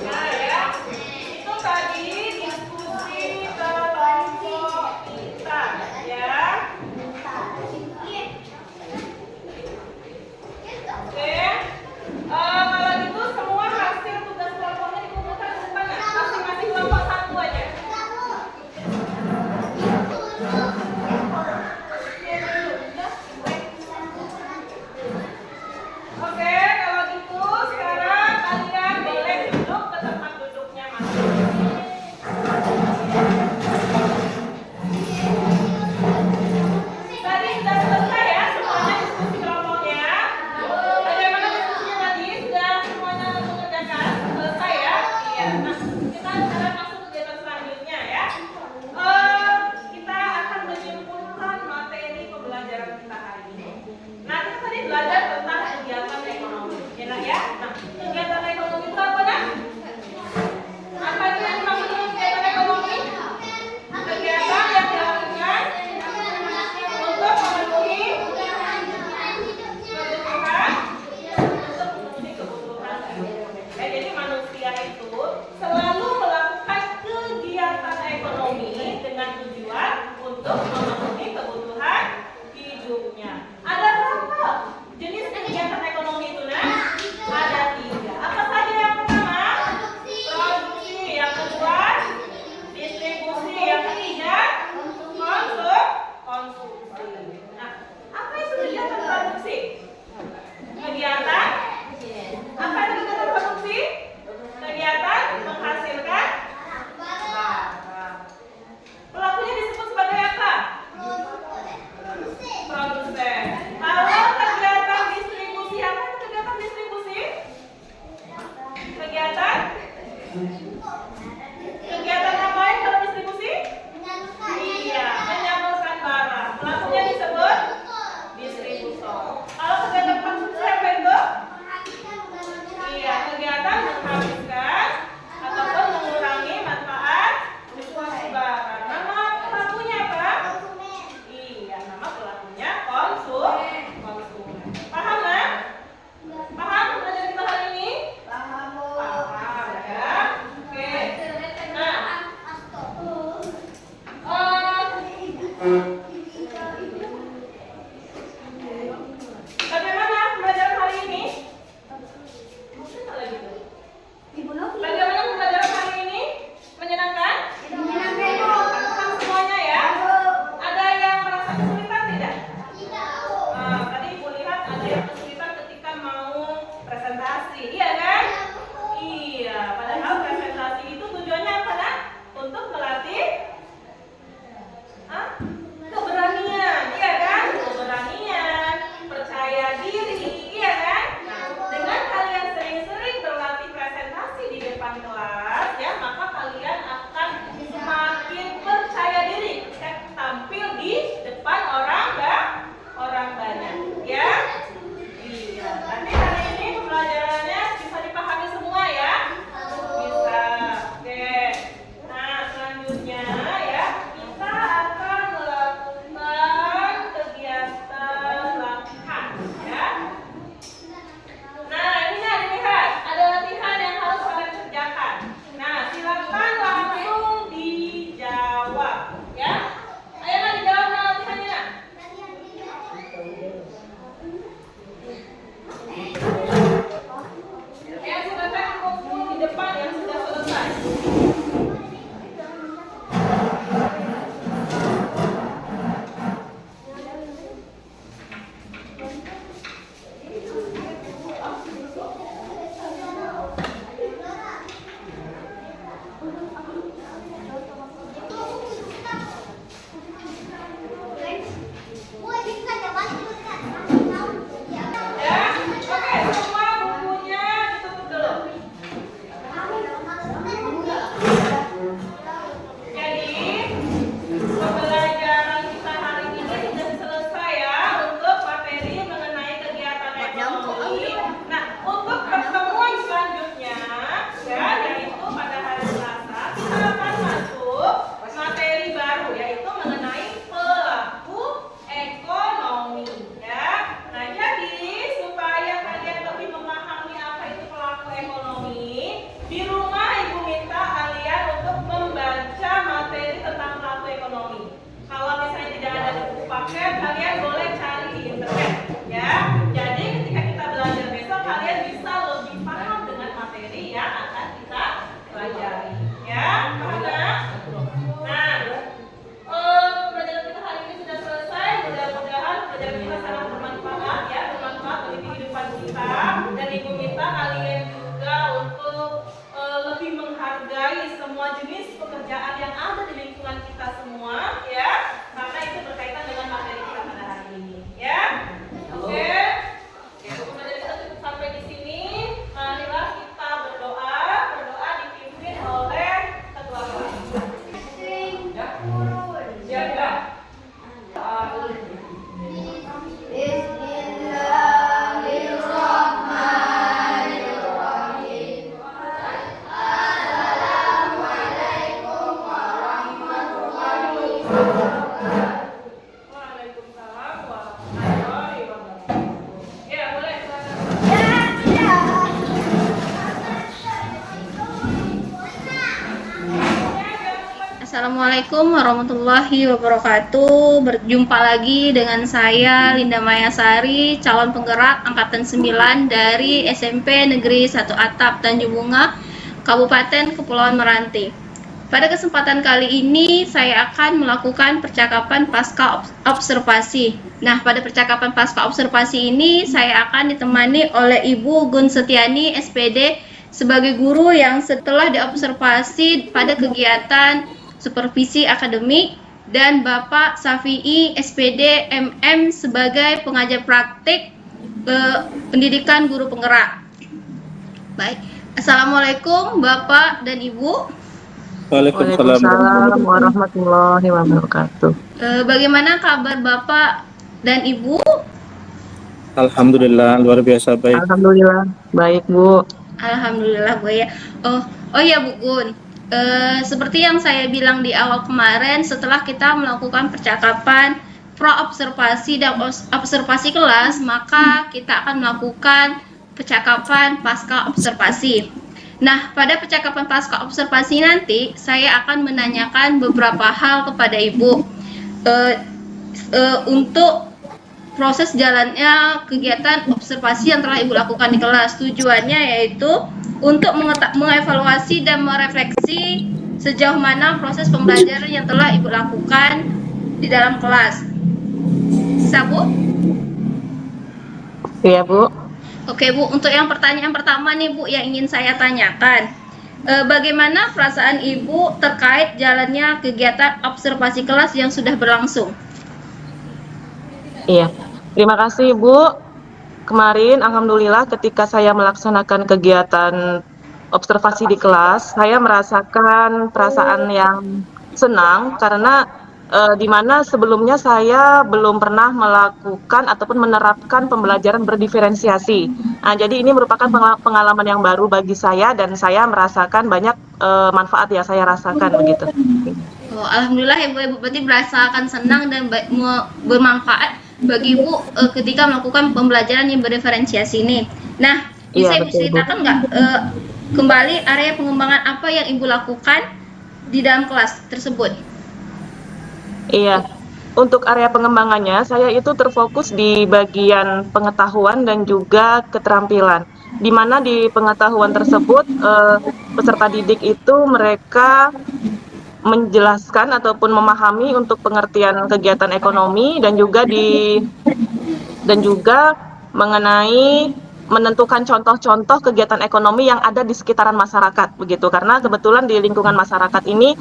Nah ya, itu tadi diskusi kelompok kita ya. Oke, kalau gitu semua hasil tugas kelompoknya dikumpulkan ke depan, masing-masing kelompok 1 aja. Kita sekarang masuk kegiatan selanjutnya ya. Kita akan menyimpulkan materi pembelajaran kita hari ini. Nah, kita tadi belajar tentang kegiatan ekonomi, ya nak ya. Nah, kegiatan ekonomi itu apa nak? Apa itu yang dimaksud dengan kegiatan ekonomi? Kegiatan yang dilakukan untuk memenuhi kebutuhan, ya, jadi manusia itu selalu melakukan kegiatan ekonomi dengan tujuan untuk memenuhi kebutuhan hidupnya. Ada berapa jenis kegiatan ekonomi itu nah? Ada 3. Apa saja yang pertama? Produksi. Yang kedua, distribusi. Yang ketiga, konsumsi. Nah, apa itu kegiatan produksi? Kegiatan apa itu kegiatan produksi? Kegiatan menghasilkan barang. Pelakunya disebut sebagai apa? Produsen. Kalau kegiatan distribusi, apa itu kegiatan distribusi? Kegiatan ngapain kalau distribusi? Iya, menyalurkan barang. Pelakunya disebut distributor. Kalau kegiatan konsumsi apa itu? Iya, kegiatan menghabiskan ataupun mengurangi manfaat barang. Nama pelakunya apa? Iya, nama pelakunya konsumen. Paham nggak? Paham belajar kita hari ini? Paham ya. Oke. Nah, bagaimana pembelajaran hari ini? Bagaimana pembelajaran hari ini? Menyenangkan? Menyenangkan semuanya ya? Ada yang merasa kesulitan tidak? Tadi Ibu lihat ada yang kesulitan ketika mau presentasi, iya kan? Iya, padahal presentasi itu tujuannya apa nak? Untuk melatih keberanian, iya kan? Keberanian, percaya diri, iya kan? Nah, dengan kalian sering-sering berlatih presentasi di depan kelas, ya, maka kalian akan semakin percaya diri ketika tampil di depan orang banyak, ya. Iya, nanti hari ini pembelajarannya bisa dipahami semua ya? Bisa. Oke. Nah, selanjutnya ya, kita akan melakukan kegiatan latihan ya. Nah, ini nih dilihat, ada latihan yang harus kalian kerjakan. Nah, silakan langsung dijawab ya. Ayo nak dijawab nah latihannya nak. Ya, silakan kumpul di depan yang sudah selesai. Ya, oke, semua bukunya ditutup dulu. Jadi, pembelajaran kita hari ini sudah selesai ya untuk materi mengenai kegiatan ekonomi. Nah, untuk pertemuan selanjutnya, ya, yaitu pada hari Selasa, kita akan masuk materi baru, yaitu mengenai pelaku ekonomi. Ya, nah jadi supaya kalian lebih memahami apa itu pelaku ekonomi, di rumah Ibu minta kalian untuk membaca materi tentang pelaku ekonomi. Kalau misalnya tidak ada buku paket, kalian boleh cari di internet, ya. Jadi ketika kita belajar besok, kalian bisa lebih paham dengan materi yang akan kita pelajari, ya. Paham nggak? Nah, pembelajaran kita hari ini sudah selesai. Mudah-mudahan pembelajaran kita sangat bermanfaat, ya, bermanfaat bagi kehidupan kita. Dan Ibu minta kalian juga untuk lebih menghargai semua jenis pekerjaan yang ada di lingkungan kita semua, ya, karena itu berkaitan dengan materi kita pada hari ini, ya. Oke. Pembelajaran kita cukup sampai di sini. Marilah kita berdoa dipimpin oleh Assalamualaikum warahmatullahi wabarakatuh. Berjumpa lagi dengan saya Linda Mayasari, calon penggerak angkatan 9 dari SMP Negeri 1 Atap Tanjung Bunga, Kabupaten Kepulauan Meranti. Pada kesempatan kali ini saya akan melakukan percakapan pasca observasi. Nah, pada percakapan pasca observasi ini saya akan ditemani oleh Ibu Gun Setiani SPD sebagai guru yang setelah diobservasi pada kegiatan supervisi akademik, dan Bapak Safi'i SPD MM sebagai pengajar praktik pendidikan guru penggerak. Baik, Assalamualaikum Bapak dan Ibu. Waalaikumsalam warahmatullahi wabarakatuh. Bagaimana kabar Bapak dan Ibu? Alhamdulillah luar biasa baik. Alhamdulillah baik Bu. Alhamdulillah Bu ya. Oh ya Bu Gun. Seperti yang saya bilang di awal kemarin, setelah kita melakukan percakapan pra-observasi dan observasi kelas, maka kita akan melakukan percakapan pasca observasi. Nah, pada percakapan pasca observasi nanti, saya akan menanyakan beberapa hal kepada Ibu untuk proses jalannya kegiatan observasi yang telah Ibu lakukan di kelas. Tujuannya yaitu untuk mengevaluasi dan merefleksi sejauh mana proses pembelajaran yang telah Ibu lakukan di dalam kelas. Bisa Bu? Iya Bu. Oke Bu, untuk yang pertanyaan pertama nih Bu yang ingin saya tanyakan. Bagaimana perasaan Ibu terkait jalannya kegiatan observasi kelas yang sudah berlangsung? Iya, terima kasih Bu. Kemarin Alhamdulillah ketika saya melaksanakan kegiatan observasi di kelas, saya merasakan perasaan yang senang karena di mana sebelumnya saya belum pernah melakukan ataupun menerapkan pembelajaran berdiferensiasi. Nah, jadi ini merupakan pengalaman yang baru bagi saya dan saya merasakan banyak manfaat yang saya rasakan begitu. Oh, Alhamdulillah ya Bu, Ibu berarti merasakan senang dan bermanfaat bagi Ibu ketika melakukan pembelajaran yang berdiferensiasi ini. Nah, bisa Ibu ceritakan nggak kembali area pengembangan apa yang Ibu lakukan di dalam kelas tersebut? Iya, untuk area pengembangannya saya itu terfokus di bagian pengetahuan dan juga keterampilan. Di mana di pengetahuan tersebut peserta didik itu mereka menjelaskan ataupun memahami untuk pengertian kegiatan ekonomi dan juga mengenai menentukan contoh-contoh kegiatan ekonomi yang ada di sekitaran masyarakat begitu, karena kebetulan di lingkungan masyarakat ini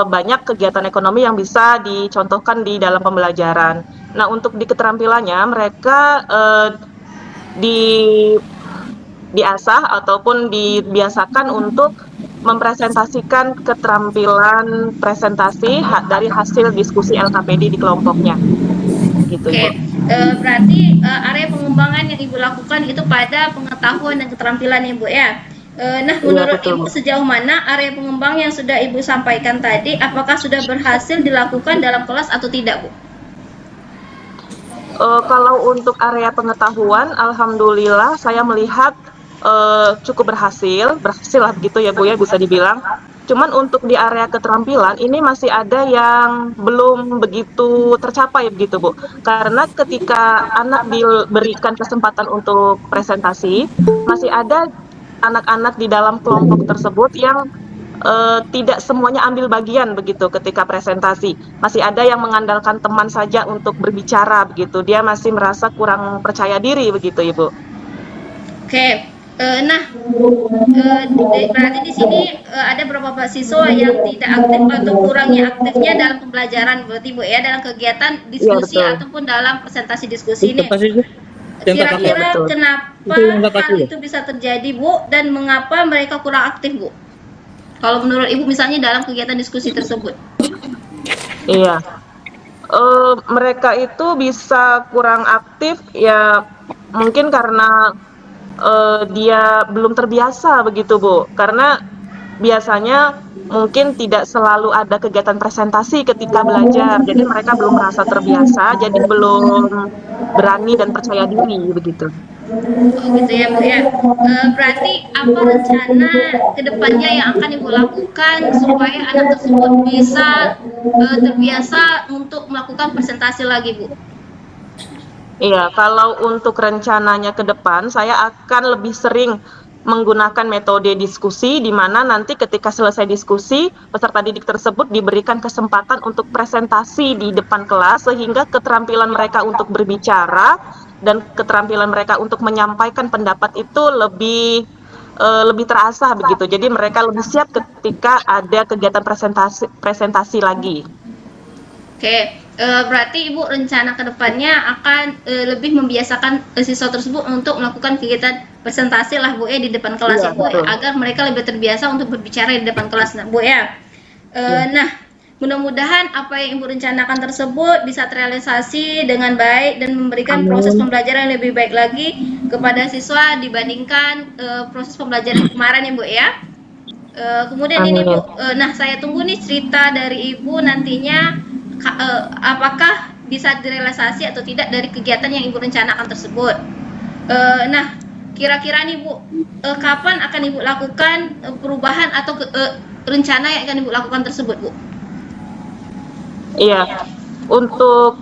banyak kegiatan ekonomi yang bisa dicontohkan di dalam pembelajaran. Nah, untuk di keterampilannya mereka diasah ataupun dibiasakan untuk mempresentasikan keterampilan presentasi dari hasil diskusi LKPD di kelompoknya. Gitu, Oke, berarti area pengembangan yang Ibu lakukan itu pada pengetahuan dan keterampilan Ibu ya. Nah, menurut Ibu sejauh mana area pengembang yang sudah Ibu sampaikan tadi, apakah sudah berhasil dilakukan dalam kelas atau tidak Bu? Kalau untuk area pengetahuan, alhamdulillah saya melihat cukup berhasil lah begitu ya Bu ya, bisa dibilang. Cuman untuk di area keterampilan ini masih ada yang belum begitu tercapai begitu Bu. Karena ketika anak diberikan kesempatan untuk presentasi, masih ada anak-anak di dalam kelompok tersebut yang tidak semuanya ambil bagian begitu ketika presentasi. Masih ada yang mengandalkan teman saja untuk berbicara begitu. Dia masih merasa kurang percaya diri begitu Ibu. Oke. Berarti di sini ada beberapa siswa yang tidak aktif atau kurangnya aktifnya dalam pembelajaran berarti Bu ya, dalam kegiatan diskusi ataupun dalam presentasi diskusi ini. Kira-kira kenapa hal itu bisa terjadi Bu, dan mengapa mereka kurang aktif Bu? Kalau menurut Ibu misalnya dalam kegiatan diskusi tersebut. Iya. Mereka itu bisa kurang aktif ya mungkin karena dia belum terbiasa begitu Bu, karena biasanya mungkin tidak selalu ada kegiatan presentasi ketika belajar, jadi mereka belum merasa terbiasa, jadi belum berani dan percaya diri begitu. Oh gitu ya Bu ya. Berarti apa rencana kedepannya yang akan Ibu lakukan supaya anak tersebut bisa terbiasa untuk melakukan presentasi lagi Bu? Iya, kalau untuk rencananya ke depan, saya akan lebih sering menggunakan metode diskusi, di mana nanti ketika selesai diskusi, peserta didik tersebut diberikan kesempatan untuk presentasi di depan kelas, sehingga keterampilan mereka untuk berbicara dan keterampilan mereka untuk menyampaikan pendapat itu lebih terasah begitu. Jadi mereka lebih siap ketika ada kegiatan presentasi lagi. Oke, berarti Ibu rencana kedepannya akan lebih membiasakan siswa tersebut untuk melakukan kegiatan presentasi lah Bu ya di depan kelas Iya, ya Bu, betul. agar mereka lebih terbiasa untuk berbicara di depan kelas Bu ya. Nah, mudah-mudahan apa yang Ibu rencanakan tersebut bisa terrealisasi dengan baik dan memberikan proses pembelajaran yang lebih baik lagi kepada siswa dibandingkan proses pembelajaran kemarin ya Bu ya. Kemudian ini Bu, nah saya tunggu nih cerita dari Ibu nantinya apakah bisa direalisasi atau tidak dari kegiatan yang Ibu rencanakan tersebut. Nah, kira-kira nih Bu, kapan akan Ibu lakukan perubahan atau rencana yang akan Ibu lakukan tersebut Bu? Iya, untuk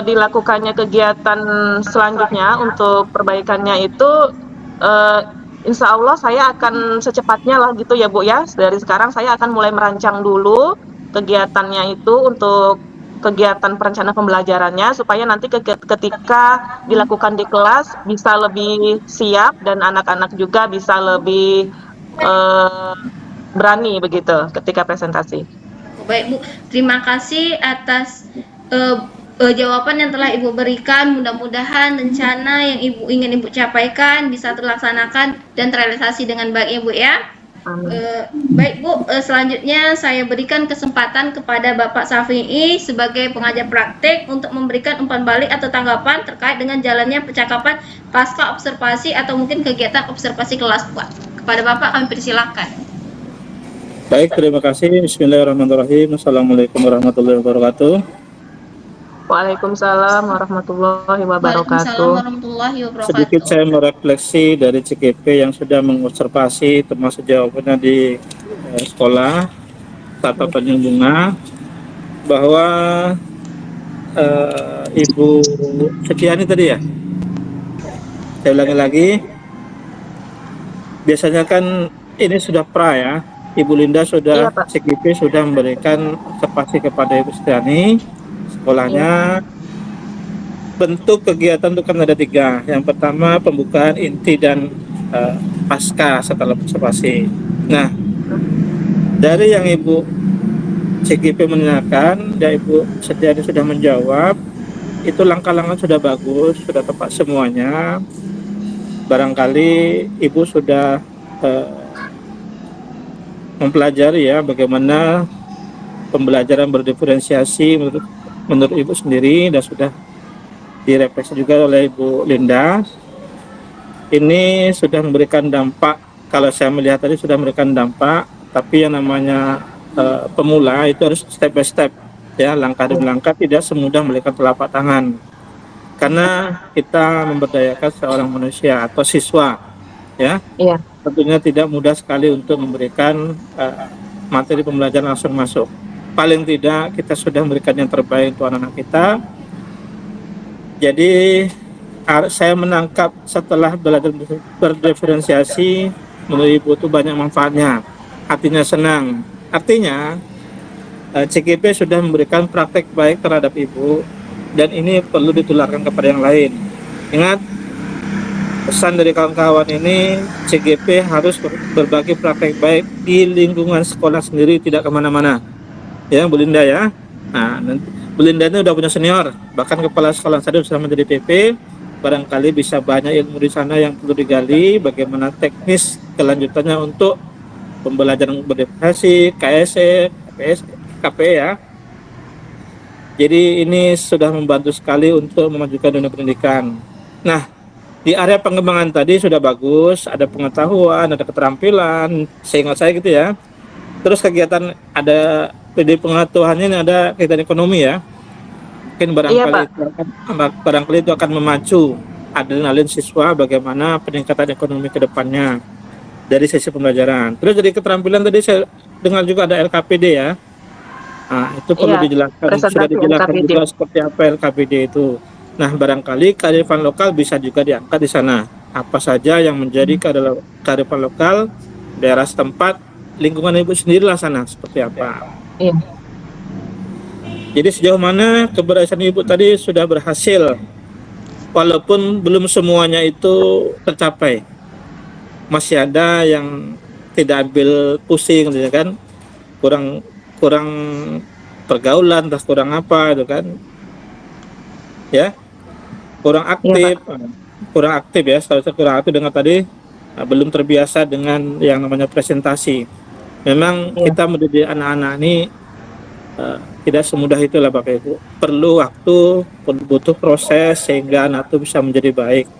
dilakukannya kegiatan selanjutnya untuk perbaikannya itu insya Allah saya akan secepatnya lah gitu ya Bu ya. Dari sekarang saya akan mulai merancang dulu kegiatannya itu untuk kegiatan perencanaan pembelajarannya supaya nanti ketika dilakukan di kelas bisa lebih siap dan anak-anak juga bisa lebih berani begitu ketika presentasi. Baik Bu, terima kasih atas jawaban yang telah Ibu berikan. Mudah-mudahan rencana yang ingin Ibu capaikan bisa terlaksanakan dan terrealisasi dengan baik ya Bu ya. Baik Bu, selanjutnya saya berikan kesempatan kepada Bapak Safi'i sebagai pengajar praktik untuk memberikan umpan balik atau tanggapan terkait dengan jalannya percakapan pasca observasi atau mungkin kegiatan observasi kelas Bu. Kepada Bapak kami persilakan. Baik, terima kasih. Bismillahirrahmanirrahim. Assalamualaikum warahmatullahi wabarakatuh. Waalaikumsalam warahmatullahi wabarakatuh. Sedikit saya merefleksi dari CGP yang sudah mengobservasi termasuk jawabannya di sekolah tatapan bunga bahwa Ibu Setiani tadi ya, saya ulangi lagi, biasanya kan ini sudah pra ya, Ibu Linda sudah, iya, CGP sudah memberikan observasi kepada Ibu Setiani sekolahnya. Bentuk kegiatan itu kan ada 3. Yang pertama pembukaan, inti, dan pasca setelah observasi. Nah, dari yang Ibu CGP menanyakan dan Ibu Setiani sudah menjawab, itu langkah-langkah sudah bagus, sudah tepat semuanya. Barangkali Ibu sudah mempelajari ya bagaimana pembelajaran berdiferensiasi menurut Ibu sendiri dan sudah direfleksi juga oleh Ibu Linda. Ini sudah memberikan dampak, kalau saya melihat tadi sudah memberikan dampak, tapi yang namanya pemula itu harus step by step ya, langkah demi langkah, tidak semudah melihat telapak tangan. Karena kita memberdayakan seorang manusia atau siswa ya. Iya. Tentunya tidak mudah sekali untuk memberikan materi pembelajaran langsung masuk. Paling tidak kita sudah memberikan yang terbaik untuk anak-anak kita. Jadi saya menangkap setelah belajar berdiferensiasi menurut Ibu itu banyak manfaatnya. Hatinya senang. Artinya CGP sudah memberikan praktek baik terhadap Ibu dan ini perlu ditularkan kepada yang lain. Ingat, pesan dari kawan-kawan ini, CGP harus berbagi praktek baik di lingkungan sekolah sendiri, tidak kemana-mana. Ya, Bu Linda ya. Nah, nanti Bu Linda ini udah punya senior, bahkan kepala sekolah saya sudah menjadi PP. Barangkali bisa banyak ilmu di sana yang perlu digali, bagaimana teknis kelanjutannya untuk pembelajaran berdiferensiasi, KSE, KPS, KPE ya. Jadi ini sudah membantu sekali untuk memajukan dunia pendidikan. Nah, di area pengembangan tadi sudah bagus, ada pengetahuan, ada keterampilan, seingat saya gitu ya. Terus kegiatan ada PD pengetahuannya ini ada kegiatan ekonomi ya. Mungkin barangkali, iya, barangkali itu akan memacu adrenalin siswa bagaimana peningkatan ekonomi ke depannya dari sisi pembelajaran. Terus dari keterampilan tadi saya dengar juga ada LKPD ya. Nah, itu perlu Iya, dijelaskan, sudah presentasi dijelaskan LKPD. juga seperti apa LKPD itu. Nah, barangkali kearifan lokal bisa juga diangkat di sana. Apa saja yang menjadi kearifan lokal daerah setempat, lingkungan ibu sendirilah sana seperti apa. Iya. Jadi sejauh mana keberhasilan ibu tadi sudah berhasil, walaupun belum semuanya itu tercapai. Masih ada yang tidak ambil pusing gitu kan, kurang pergaulan, terus kurang apa itu kan, ya, kurang aktif, ya, salah satu kurang aktif dengan tadi belum terbiasa dengan yang namanya presentasi. Memang kita mendidik anak-anak ini tidak semudah itulah Bapak Ibu, perlu waktu, butuh proses sehingga anak itu bisa menjadi baik,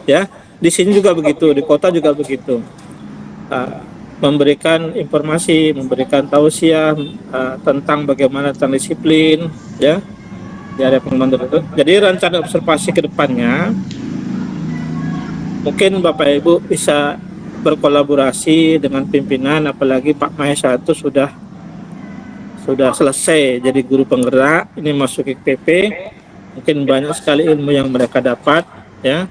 ya. Di sini juga begitu, di kota juga begitu. Memberikan informasi, memberikan tausiah tentang bagaimana tentang disiplin, ya, di area pengembangan itu. Jadi rencana observasi ke depannya, mungkin Bapak Ibu bisa berkolaborasi dengan pimpinan, apalagi Pak Mahesa itu sudah selesai jadi guru penggerak, ini masuk IPP, mungkin banyak sekali ilmu yang mereka dapat, ya,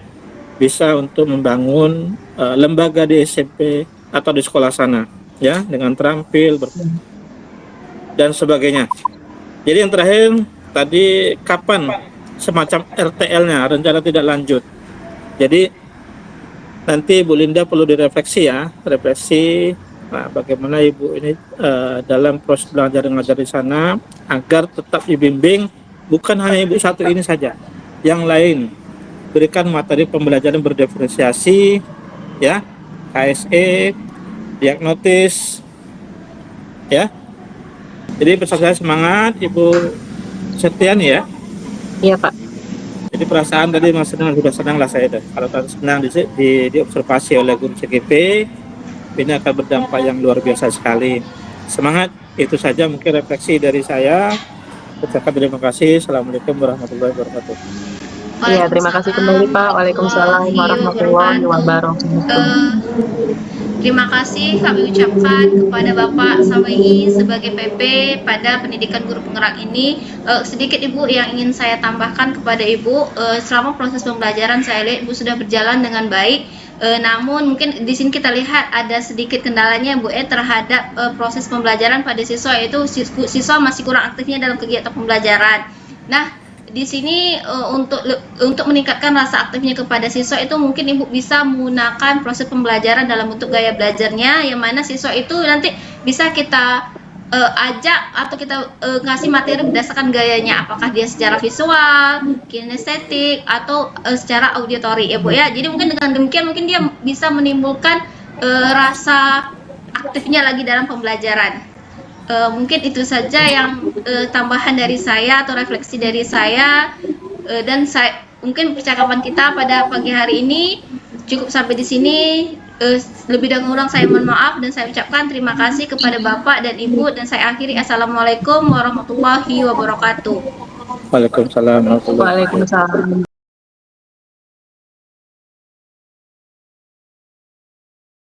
bisa untuk membangun lembaga di SMP atau di sekolah sana, ya, dengan terampil dan sebagainya. Jadi yang terakhir tadi, kapan semacam RTL-nya, rencana tidak lanjut. Jadi nanti Bu Linda perlu direfleksi ya, refleksi bagaimana Ibu ini dalam proses belajar mengajar di sana agar tetap dibimbing, bukan hanya Ibu satu ini saja, yang lain. Berikan materi pembelajaran berdiferensiasi, ya, KSE, diagnotis, ya. Jadi pesan saya semangat Ibu Setiani ya. Iya Pak. Jadi perasaan tadi Mas sudah senang lah saya deh. Kalau senang diobservasi oleh guru CGP, ini akan berdampak yang luar biasa sekali. Semangat, itu saja mungkin refleksi dari saya. Ucapkan terima kasih. Assalamualaikum warahmatullahi wabarakatuh. Iya, terima kasih kembali Pak. Waalaikumsalam warahmatullahi wabarakatuh. Terima kasih kami ucapkan kepada Bapak Sawehi sebagai PP pada pendidikan guru penggerak ini. Sedikit Ibu yang ingin saya tambahkan kepada Ibu, selama proses pembelajaran saya lihat Ibu sudah berjalan dengan baik. Namun mungkin di sini kita lihat ada sedikit kendalanya Bu terhadap proses pembelajaran pada siswa, yaitu siswa masih kurang aktifnya dalam kegiatan pembelajaran. Nah, di sini untuk meningkatkan rasa aktifnya kepada siswa itu mungkin Ibu bisa menggunakan proses pembelajaran dalam bentuk gaya belajarnya, yang mana siswa itu nanti bisa kita ajak atau kita ngasih materi berdasarkan gayanya, apakah dia secara visual, kinestetik, atau secara auditori ya Bu ya. Jadi mungkin dengan demikian mungkin dia bisa menimbulkan rasa aktifnya lagi dalam pembelajaran. Mungkin itu saja yang tambahan dari saya atau refleksi dari saya, dan mungkin percakapan kita pada pagi hari ini cukup sampai di sini. Lebih dan kurang saya mohon maaf, dan saya ucapkan terima kasih kepada Bapak dan Ibu, dan saya akhiri assalamualaikum warahmatullahi wabarakatuh. Waalaikumsalam warahmatullahi wabarakatuh. Waalaikumsalam.